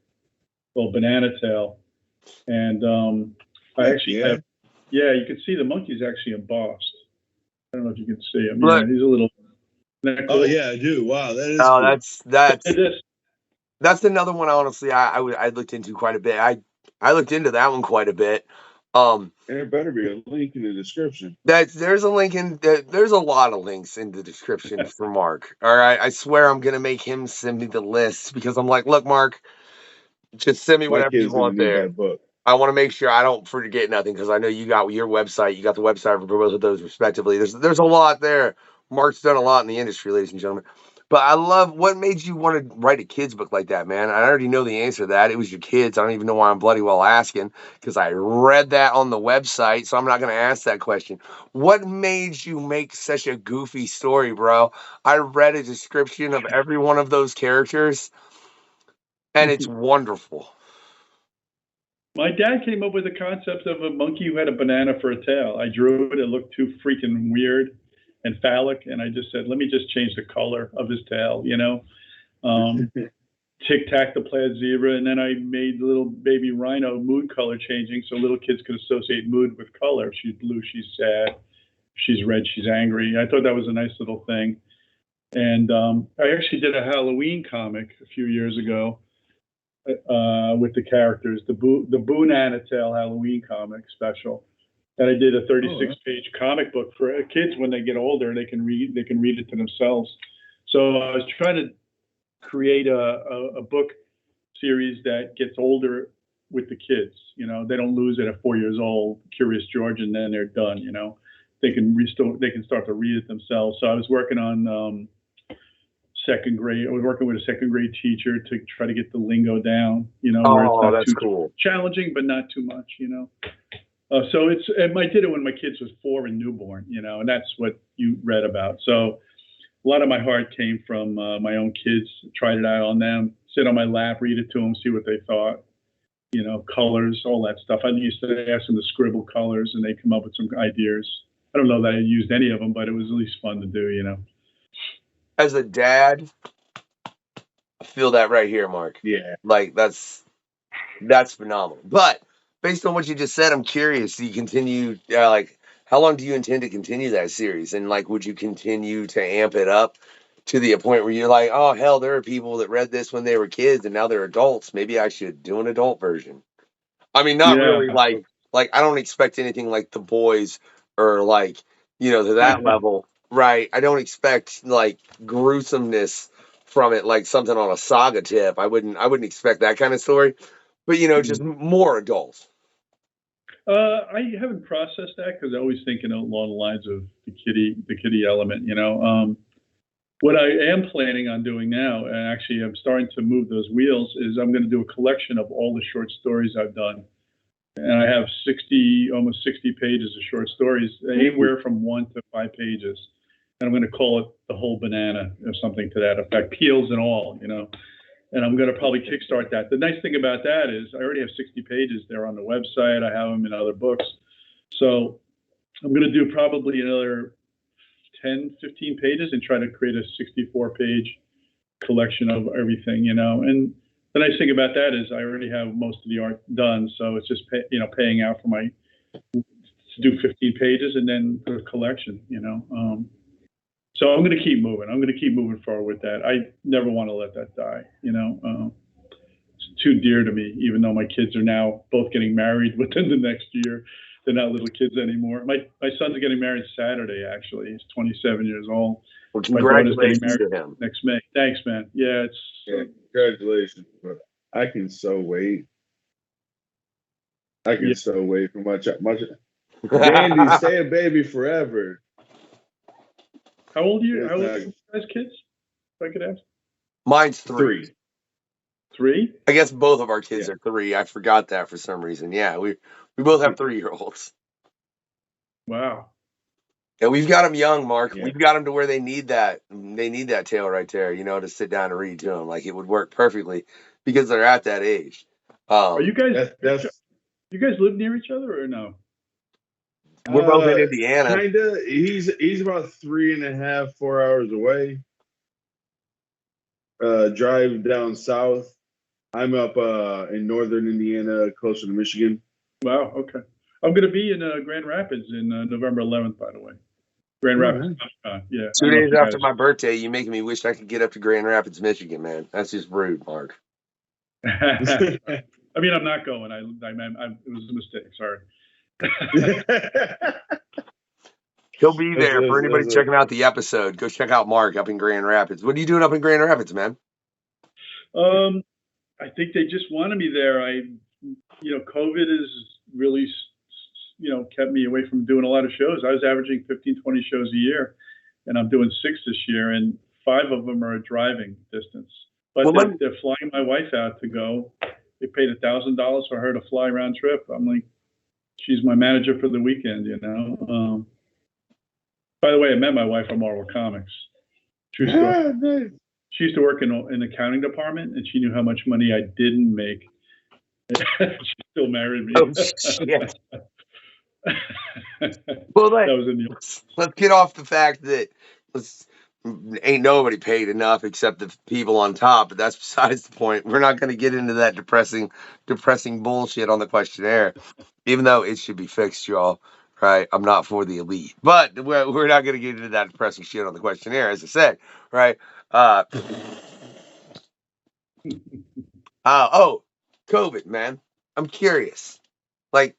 called Banana Tail, and I actually have. Yeah, you can see the monkey's actually embossed. I don't know if you can see him. Yeah, he's a little. Cool? Oh yeah, I do. Wow, that is. Cool. That's another one. Honestly, I looked into quite a bit. I looked into that one quite a bit. And there better be a link in the description. There's a link there's a lot of links in the description for Mark. All right, I swear I'm gonna make him send me the list because I'm like, look, Mark, just send me whatever you want there. That book. I want to make sure I don't forget nothing because I know you got your website. You got the website for both of those respectively. There's a lot there. Mark's done a lot in the industry, ladies and gentlemen. But I love what made you want to write a kid's book like that, man. I already know the answer to that. It was your kids. I don't even know why I'm bloody well asking because I read that on the website, so I'm not going to ask that question. What made you make such a goofy story, bro? I read a description of every one of those characters, and it's wonderful. My dad came up with the concept of a monkey who had a banana for a tail. I drew it. It looked too freaking weird and phallic, and I just said, let me just change the color of his tail, Tic Tac the plaid zebra, and then I made the little baby rhino mood color changing so little kids could associate mood with color. If she's blue, she's sad. If she's red, she's angry. I thought that was a nice little thing. And I actually did a Halloween comic a few years ago with the characters, the Banana Tail Halloween comic special. And I did a 36-page comic book for kids when they get older. They can read it to themselves. So I was trying to create a book series that gets older with the kids. They don't lose it at 4 years old, Curious George, and then they're done. They can start to read it themselves. So I was working on second grade. I was working with a second grade teacher to try to get the lingo down. Where it's not that's too cool. Challenging, but not too much. So I did it when my kids was 4 and newborn, and that's what you read about. So a lot of my heart came from my own kids. Tried it out on them, sit on my lap, read it to them, see what they thought, colors, all that stuff. I used to ask them to scribble colors, and they come up with some ideas. I don't know that I used any of them, but it was at least fun to do, As a dad, I feel that right here, Mark. Yeah. Like that's phenomenal. But based on what you just said, I'm curious. Do you continue? How long do you intend to continue that series? And would you continue to amp it up to the point where you're like, oh hell, there are people that read this when they were kids and now they're adults. Maybe I should do an adult version. I mean, not really like I don't expect anything like The Boys or to that level, right? I don't expect gruesomeness from it, like something on a Saga tip. I wouldn't expect that kind of story, but just more adults. I haven't processed that because I always thinking along the lines of the kiddie element. What I am planning on doing now, and actually I'm starting to move those wheels, is I'm going to do a collection of all the short stories I've done, and I have almost 60 pages of short stories, anywhere from 1 to 5 pages. And I'm going to call it The Whole Banana or something to that effect, peels and all, And I'm going to probably kickstart that. The nice thing about that is I already have 60 pages there on the website. I have them in other books. So I'm going to do probably another 10, 15 pages and try to create a 64-page collection of everything, And the nice thing about that is I already have most of the art done. So it's just, paying out for to do 15 pages and then for a collection, So I'm going to keep moving. I'm going to keep moving forward with that. I never want to let that die. It's too dear to me, even though my kids are now both getting married within the next year. They're not little kids anymore. My son's getting married Saturday, actually. He's 27 years old. Well, congratulations to him. Next May. Thanks, man. Yeah, congratulations. But I can so wait. I can so wait for much. Dandy, stay a baby forever. How old are you? How old are you guys, kids? If I could ask. Mine's 3. 3? I guess both of our kids are 3. I forgot that for some reason. Yeah, we both have 3-year-olds. Wow. Yeah, we've got them young, Mark. Yeah. We've got them to where they need that. They need that tail right there, to sit down and read to them. Like, it would work perfectly because they're at that age. Are you guys? You guys live near each other or no? We're both in Indiana. Kinda. He's about 3.5, 4 hours away. Drive down south. I'm up in northern Indiana, closer to Michigan. Wow. Okay. I'm going to be in Grand Rapids in November 11th, by the way. Grand Rapids. Yeah. 2 days after my birthday, you making me wish I could get up to Grand Rapids, Michigan, man. That's just rude, Mark. I mean, I'm not going. It was a mistake. Sorry. He'll be there for anybody checking out the episode. Go check out Mark up in Grand Rapids. What are you doing up in Grand Rapids, man? I think they just wanted me there. COVID has really, kept me away from doing a lot of shows. I was averaging 15, 20 shows a year, and I'm doing 6 this year, and 5 of them are a driving distance. But they're flying my wife out to go. They paid $1,000 for her to fly round trip. I'm like, she's my manager for the weekend, By the way, I met my wife on Marvel Comics. True story. Nice. She used to work in the accounting department, and she knew how much money I didn't make. She still married me. Oh, shit. Well, let's get off the fact that ain't nobody paid enough except the people on top, but that's besides the point. We're not going to get into that depressing bullshit on the questionnaire, even though it should be fixed, y'all. Right? I'm not for the elite, but we're not going to get into that depressing shit on the questionnaire, as I said. Right? COVID, man. I'm curious. Like,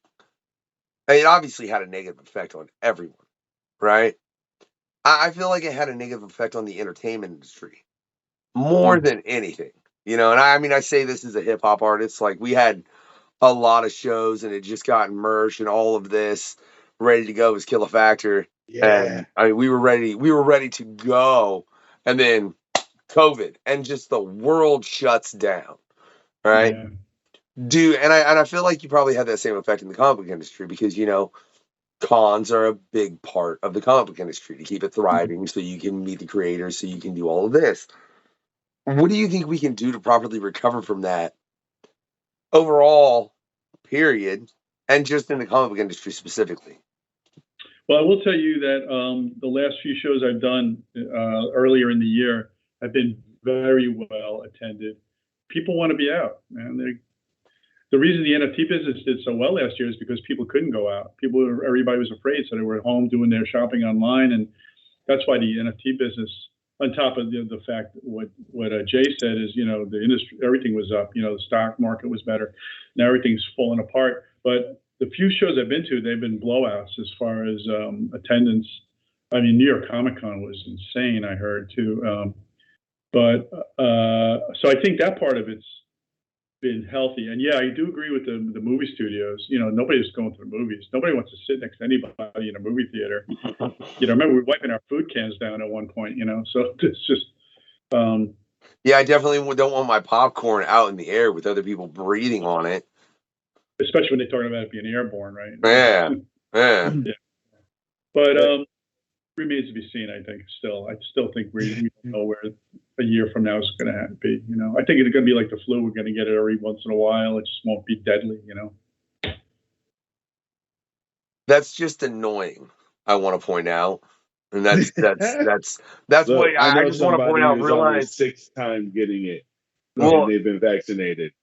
it obviously had a negative effect on everyone, right? I feel like it had a negative effect on the entertainment industry more than anything, And I say this as a hip hop artist. Like, we had a lot of shows, and it just got merged, and all of this ready to go was Kill a Factor. Yeah. And we were ready to go, and then COVID, and just the world shuts down, right? Yeah. And I feel like you probably had that same effect in the comic book industry because cons are a big part of the comic book industry to keep it thriving, so you can meet the creators, so you can do all of this. What do you think we can do to properly recover from that overall, period, and just in the comic book industry specifically? Well, I will tell you that the last few shows I've done earlier in the year have been very well attended. People want to be out, man. The reason the NFT business did so well last year is because people couldn't go out. Everybody was afraid, so they were at home doing their shopping online, and that's why the NFT business, on top of the fact what Jay said is, the industry, everything was up. The stock market was better. Now everything's falling apart. But the few shows I've been to, they've been blowouts as far as attendance. I mean, New York Comic Con was insane, I heard too. So I think that part of it's been healthy. And yeah, I do agree with the movie studios. Nobody's going to the movies. Nobody wants to sit next to anybody in a movie theater. Remember we were wiping our food cans down at one point, so it's just yeah, I definitely don't want my popcorn out in the air with other people breathing on it. especially when they're talking about it being airborne, right? Yeah. Yeah. But remains to be seen. I think I still think we don't know where a year from now is going to be. You know, I think it's going to be like the flu. We're going to get it every once in a while. It just won't be deadly. You know. That's just annoying. I want to point out, and that's Look, what I know I just want to point somebody out. who's on their Realize, 6th time getting it, well, and they've been vaccinated.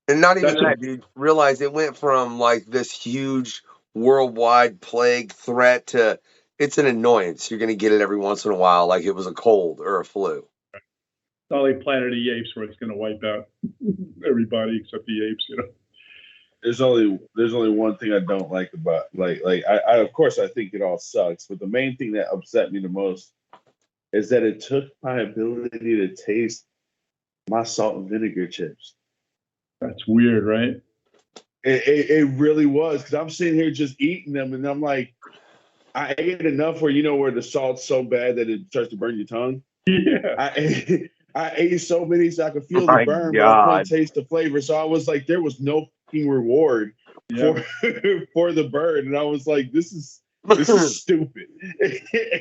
and not even That's that, dude. Realize it went from like this huge worldwide plague threat to it's an annoyance. You're going to get it every once in a while, like it was a cold or a flu. It's not like Planet of the Apes where it's going to wipe out everybody except the apes. You know. There's only one thing I don't like about I of course I think it all sucks, but the main thing that upset me the most is that it took my ability to taste my salt and vinegar chips. That's weird, right? It really was, because I'm sitting here just eating them, and I'm like, I ate enough where the salt's so bad that it starts to burn your tongue. Yeah. I ate so many so I could feel My the burn, God. but I couldn't taste the flavor. So I was like, there was no fucking reward for the burn, and I was like, this is stupid.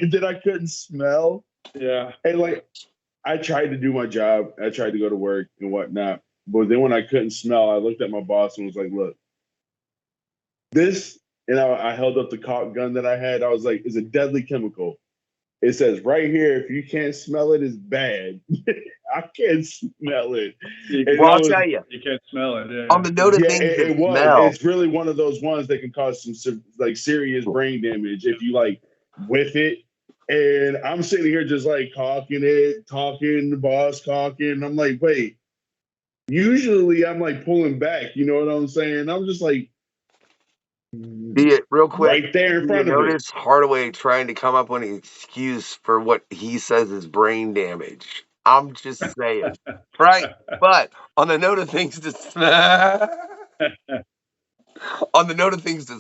And then I couldn't smell. Yeah. And like, I tried to do my job. I tried to go to work and whatnot. But then when I couldn't smell, I looked at my boss and was like, look, this, and I held up the caulk gun that I had. I was like, it's a deadly chemical. It says right here, if you can't smell it, it's bad. I can't smell it. Well, I'll tell you. You can't smell it. Yeah. On the note of things that smell. It's really one of those ones that can cause some like serious brain damage if you like whiff it. And I'm sitting here just like talking, the boss talking. I'm like, wait. Usually I'm like pulling back. You know what I'm saying? I'm just like, be it real quick. Right there in front of it. Notice Hardaway trying to come up with an excuse for what he says is brain damage. I'm just saying, right? But on the note of things to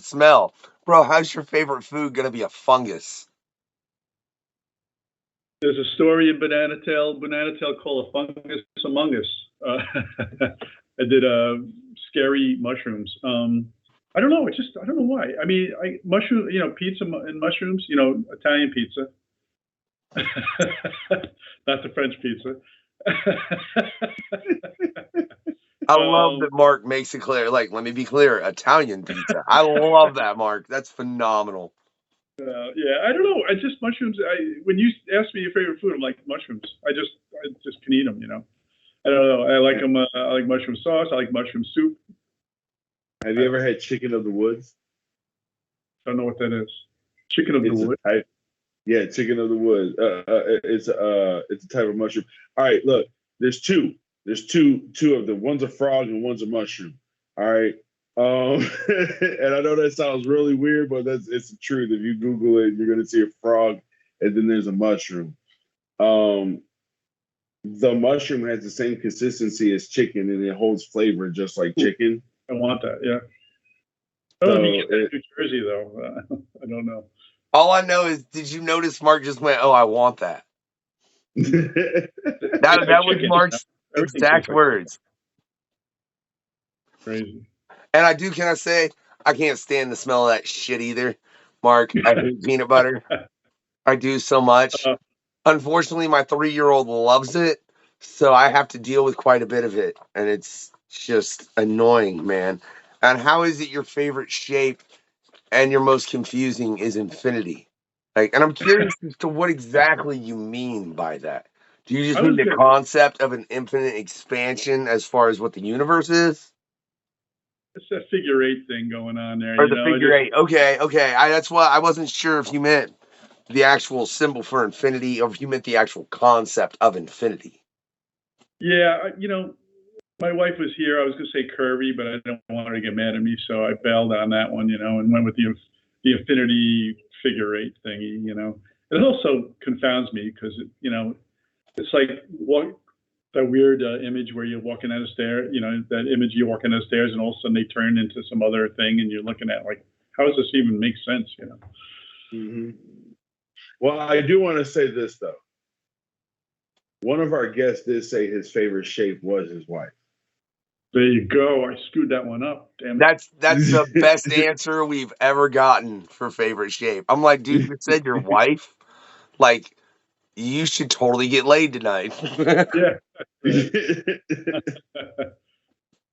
smell, bro, how's your favorite food gonna be a fungus? There's a story in Banana Tail called A Fungus Among Us. I did scary mushrooms. I don't know. I don't know why. I mean, mushroom, pizza and mushrooms, Italian pizza. Not the French pizza. I love that Mark makes it clear. Like, let me be clear, Italian pizza. I love that, Mark. That's phenomenal. Yeah, I don't know. I just mushrooms. When you ask me your favorite food, I'm like mushrooms. I just can eat them. I don't know. I like them. I like mushroom sauce. I like mushroom soup. Have you ever had chicken of the woods? I don't know what that is. Chicken of the woods. Yeah, chicken of the woods. It's a type of mushroom. All right, look. There's two. There's two of them. One's a frog and one's a mushroom. All right. And I know that sounds really weird, but it's the truth. If you Google it, you're gonna see a frog, and then there's a mushroom. The mushroom has the same consistency as chicken, and it holds flavor just like chicken. I want that. Yeah. I don't know if you get that in New Jersey though. I don't know. All I know is, did you notice Mark just went, "Oh, I want that." that was Mark's exact words. Crazy. And can I say, I can't stand the smell of that shit either. Mark, I hate peanut butter. I do so much. Unfortunately, my 3-year-old loves it, so I have to deal with quite a bit of it. And it's just annoying, man. And how is it your favorite shape and your most confusing is infinity? And I'm curious as to what exactly you mean by that. Do you just mean the concept of an infinite expansion as far as what the universe is? It's that figure 8 thing going on there. Or the figure 8. Okay. That's why I wasn't sure if you meant the actual symbol for infinity or if you meant the actual concept of infinity. Yeah, my wife was here. I was going to say curvy, but I don't want her to get mad at me, so I bailed on that one, and went with the infinity figure 8 thingy. It also confounds me because it's like that weird image where you're walking down the stairs, that image you're walking down the stairs and all of a sudden they turn into some other thing and you're looking at like, how does this even make sense, Mm-hmm. Well, I do want to say this, though. One of our guests did say his favorite shape was his wife. There you go. I screwed that one up. Damn it. That's the best answer we've ever gotten for favorite shape. I'm like, dude, you said your wife? Like, you should totally get laid tonight. Yeah.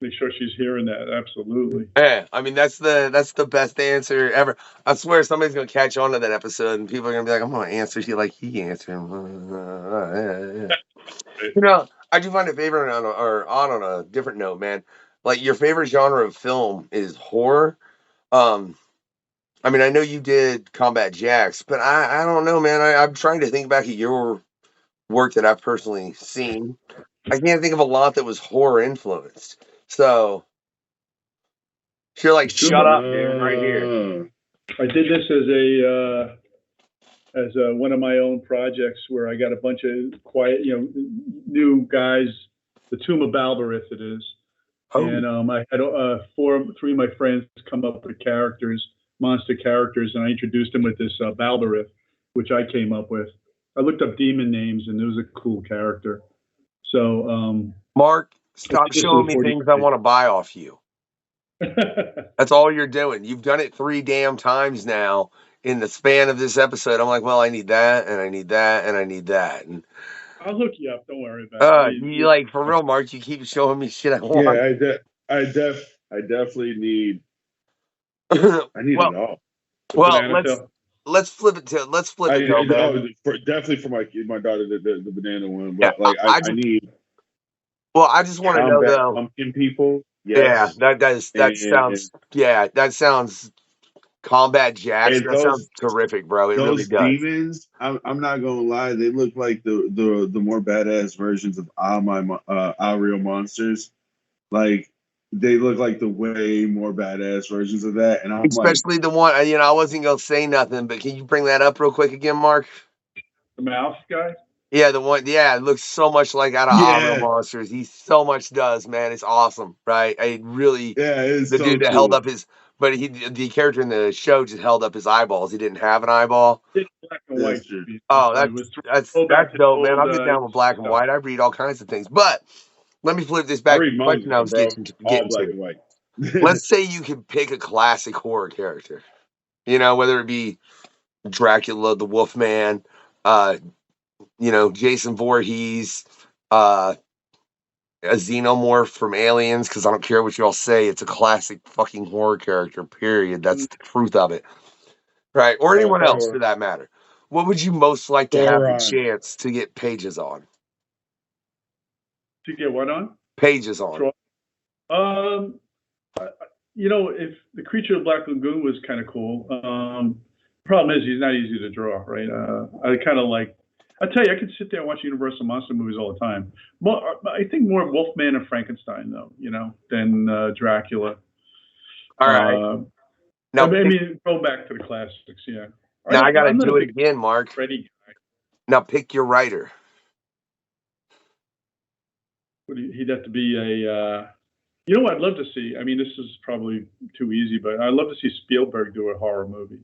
Make sure she's hearing that. Absolutely. Yeah, I mean that's the best answer ever. I swear somebody's gonna catch on to that episode and people are gonna be like, I'm gonna answer you like he answered. You know, I do find it favorite on a different note, man. Like your favorite genre of film is horror. I mean, I know you did Combat Jacks, but I don't know, man. I'm trying to think back at your work that I've personally seen. I can't think of a lot that was horror influenced. So if you're like, shut up, dude, right here. I did this as one of my own projects where I got a bunch of quiet, new guys. The Tomb of Balberith it is. Oh. And I had three of my friends come up with characters, monster characters, and I introduced them with this Balberith, which I came up with. I looked up demon names, and it was a cool character. So, Mark, stop showing me things I want to buy off you. That's all you're doing. You've done it 3 damn times now in the span of this episode. I'm like, well, I need that, and I need that, and I need that. And I'll hook you up. Don't worry about it. You like for real, Mark? You keep showing me shit I want. Yeah, I definitely need. I need it all. Well, let's flip it to definitely for my daughter the banana one, but yeah, like I need. Well, I just want to know though. Pumpkin people. Yes. Yeah, that sounds. Combat Jacks. That sounds terrific, bro. It really does. Those demons, I'm not gonna lie, they look like the more badass versions of Real Monsters. Like they look like the way more badass versions of that. And I'm especially the one. I wasn't gonna say nothing, but can you bring that up real quick again, Mark? The mouse guy. Yeah, the one. Yeah, it looks so much like out of Real Monsters. He so much does, man. It's awesome, right? I really. Yeah, it's the dude that held up his. But the character in the show just held up his eyeballs. He didn't have an eyeball. It's black and white. Oh, that's dope, man. I'll get down with black and white. I read all kinds of things. But let me flip this back to the question I was getting to. Let's say you could pick a classic horror character. Whether it be Dracula, the Wolfman, Jason Voorhees, a xenomorph from Aliens, because I don't care what you all say, it's a classic fucking horror character, period. That's the truth of it. Right? Or anyone else, for that matter. What would you most like to have the chance to get pages on? To get what on? Pages on. If the Creature of Black Lagoon was kind of cool. Problem is, he's not easy to draw, right? I kind of like. I tell you, I could sit there and watch Universal Monster movies all the time. I think more Wolfman and Frankenstein, though, than Dracula. All right. Now, go back to the classics, yeah. Now I got to do it again, Mark. Freddy guy. Now pick your writer. He'd have to be a. I'd love to see. I mean, this is probably too easy, but I'd love to see Spielberg do a horror movie.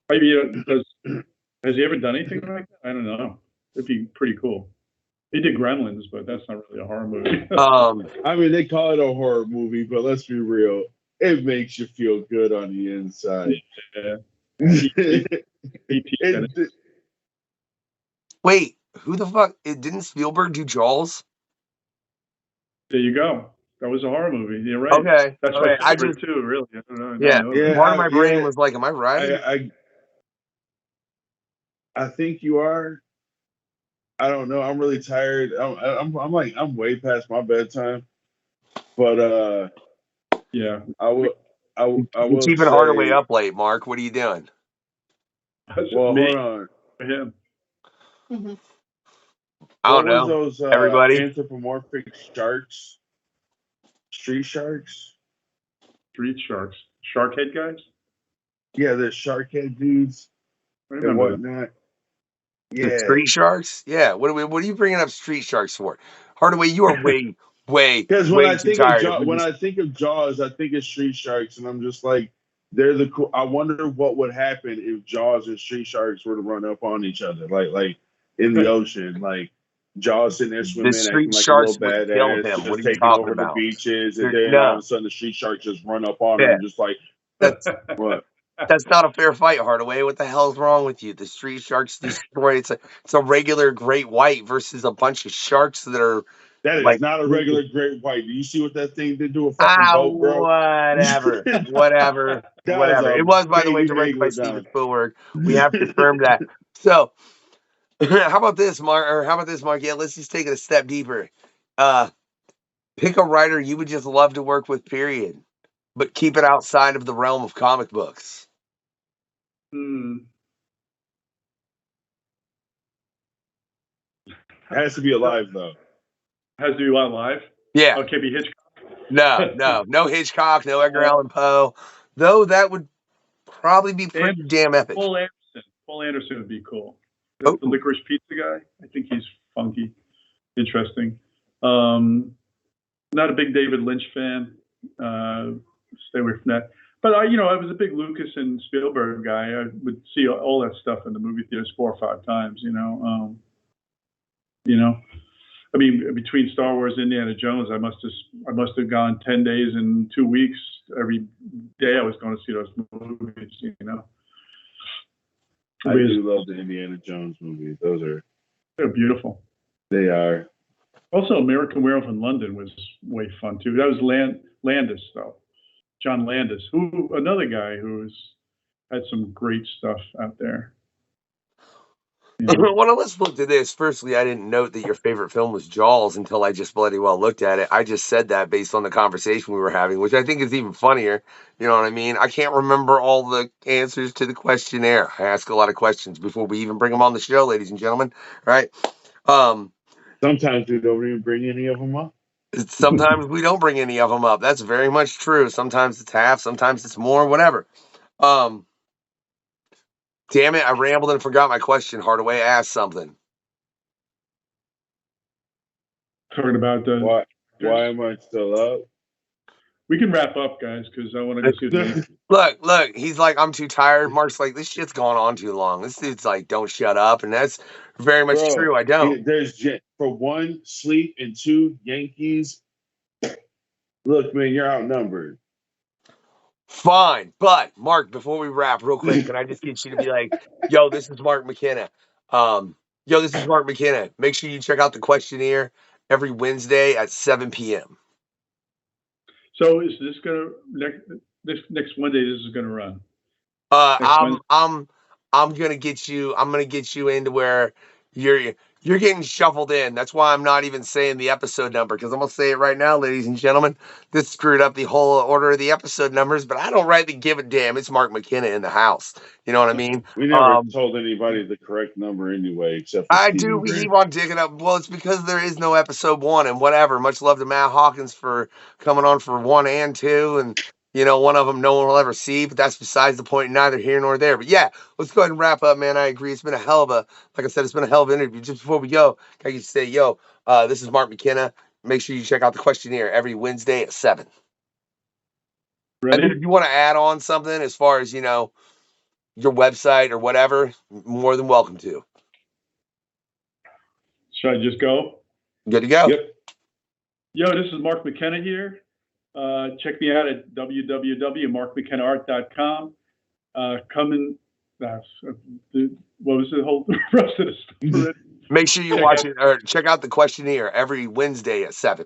Maybe has he ever done anything like that? I don't know. It'd be pretty cool. He did Gremlins, but that's not really a horror movie. I mean, they call it a horror movie, but let's be real. It makes you feel good on the inside. Yeah. Wait, who the fuck? Didn't Spielberg do Jaws? There you go. That was a horror movie. You're right. Okay. That's my favorite too, really. I don't know. Part of my brain was like, am I right? I think you are. I don't know. I'm really tired. I'm way past my bedtime. But yeah. I will keeping Hardaway up late, Mark. What are you doing? Hold on. For him. Mm-hmm. I don't know. Those everybody anthropomorphic sharks? Street sharks? Street sharks. Sharkhead guys? Yeah, the sharkhead dudes and whatnot. Yeah. The street sharks? Yeah. What are you bringing up street sharks for? Hardaway, you are way because when I think of Jaws, I think of street sharks, and I'm just like, they're the cool. I wonder what would happen if Jaws and street sharks were to run up on each other, like in the ocean, like Jaws sitting there The swimming, street acting like a little sharks would kill badass, him. What just are you taking talking over the about? beaches, and There- then all of no, a sudden the street sharks just run up on yeah, him, just like that's what? that's not a fair fight, Hardaway. What the hell's wrong with you? The street sharks destroy. It's a regular great white versus a bunch of sharks that are That is like not a regular great white. Do you see what that thing did to a fucking boat, bro? whatever, That was whatever. a It was, by the way, big directed by Steven megalodon. Spielberg. We have confirmed that. So, how about this, Mark? Or how about this, Mark? Yeah, let's just take it a step deeper. Pick a writer you would just love to work with, period, but keep it outside of the realm of comic books. Hmm. It has to be alive though. Has to be what, live? Yeah. Oh, can't be Hitchcock. No Hitchcock, no Edgar Allan Poe. Though that would probably be pretty damn epic. Paul Anderson would be cool. The licorice pizza guy. I think he's funky, interesting. Not a big David Lynch fan. Stay away from that. But I was a big Lucas and Spielberg guy. I would see all that stuff in the movie theaters 4 or 5 times. I mean, between Star Wars and Indiana Jones, I must have gone 10 days and 2 weeks. Every day I was going to see those movies. I do love the Indiana Jones movies. They're beautiful. They are. Also, American Werewolf in London was way fun too. That was Landis, though. John Landis, another guy who's had some great stuff out there. Well, let's look at this. Firstly, I didn't note that your favorite film was Jaws until I just bloody well looked at it. I just said that based on the conversation we were having, which I think is even funnier. You know what I mean? I can't remember all the answers to the questionnaire. I ask a lot of questions before we even bring them on the show, ladies and gentlemen. Right? Sometimes we don't even bring any of them up. Sometimes we don't bring any of them up. That's very much true. Sometimes it's half, sometimes it's more, whatever. Damn it, I rambled and forgot my question. Hardaway asked something. Talking about why am I still up? We can wrap up, guys, because I want to go see the Look, he's like, I'm too tired. Mark's like, this shit's gone on too long. This dude's like, don't shut up. And that's very much true. I don't. There's, for 1, sleep, and 2, Yankees. Look, man, you're outnumbered. Fine. But, Mark, before we wrap, real quick, can I just get you to be like, yo, this is Mark McKenna. This is Mark McKenna. Make sure you check out the questionnaire every Wednesday at 7 p.m. So is this gonna next Wednesday? This is gonna run. I'm gonna get you into where you're getting shuffled in. That's why I'm not even saying the episode number, because I'm gonna say it right now, ladies and gentlemen. This screwed up the whole order of the episode numbers, but I don't rightly give a damn. It's Mark McKenna in the house. You know what I mean? We never told anybody the correct number anyway, except for Stephen do. We Grant. keep on digging up. Well, it's because there is no episode 1 and whatever. Much love to Matt Hawkins for coming on for 1 and 2, and one of them no one will ever see, but that's besides the point, neither here nor there. But yeah, let's go ahead and wrap up, man. I agree. It's been a hell of a, like I said, it's been a hell of an interview. Just before we go, I can say, this is Mark McKenna. Make sure you check out the questionnaire every Wednesday at 7. Ready? And then if you want to add on something as far as, your website or whatever, more than welcome to. Should I just go? Good to go. Yep. Yo, this is Mark McKenna here. Check me out at www.markmckennaart.com. What was the whole rest of the story? Make sure you watch it or check out the questionnaire every Wednesday at 7.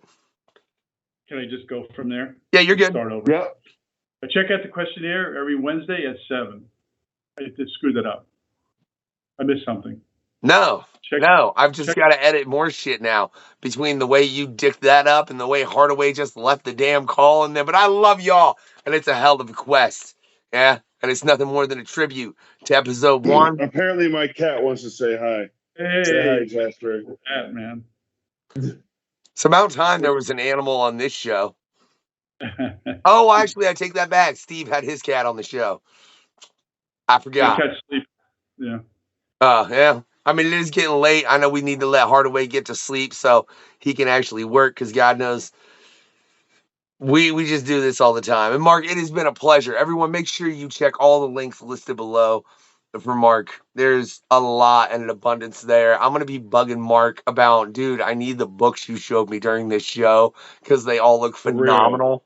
Can I just go from there? Yeah, you're good. Start over. Yeah. Check out the questionnaire every Wednesday at 7. I just screwed that up. I missed something. No. I've just got to edit more shit now between the way you dicked that up and the way Hardaway just left the damn call in there. But I love y'all, and it's a hell of a quest. Yeah, and it's nothing more than a tribute to episode 1. Apparently, my cat wants to say hi. Hey, say hi, Jasper. Cat, man. It's about time there was an animal on this show. Oh, actually, I take that back. Steve had his cat on the show. I forgot. Cat sleep. Yeah. Yeah. I mean, it is getting late. I know we need to let Hardaway get to sleep so he can actually work, because God knows we just do this all the time. And Mark, it has been a pleasure. Everyone, make sure you check all the links listed below. for Mark. There's a lot and an abundance there. I'm going to be bugging Mark about, dude, I need the books you showed me during this show because they all look For real. phenomenal.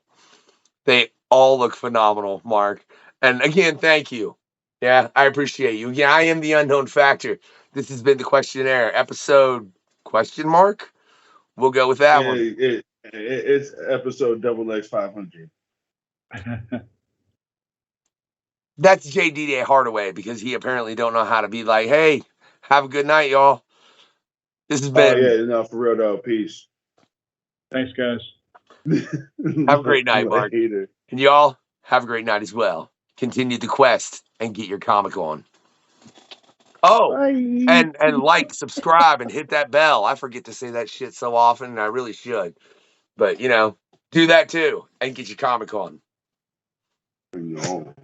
They all look phenomenal, Mark. And again, thank you. Yeah, I appreciate you. Yeah, I am the unknown factor. This has been the questionnaire episode question mark. We'll go with that one. It's episode XX 500. That's Jay D-Day Hardaway because he apparently don't know how to be like, hey, have a good night, y'all. This has been. Oh yeah, no, for real though. Peace. Thanks, guys. Have a great night, Mark. Later. And y'all have a great night as well. Continue the quest and get your comic on. Oh, Bye. and like, subscribe, and hit that bell. I forget to say that shit so often, and I really should. But, you know, do that too and get your comic on. No.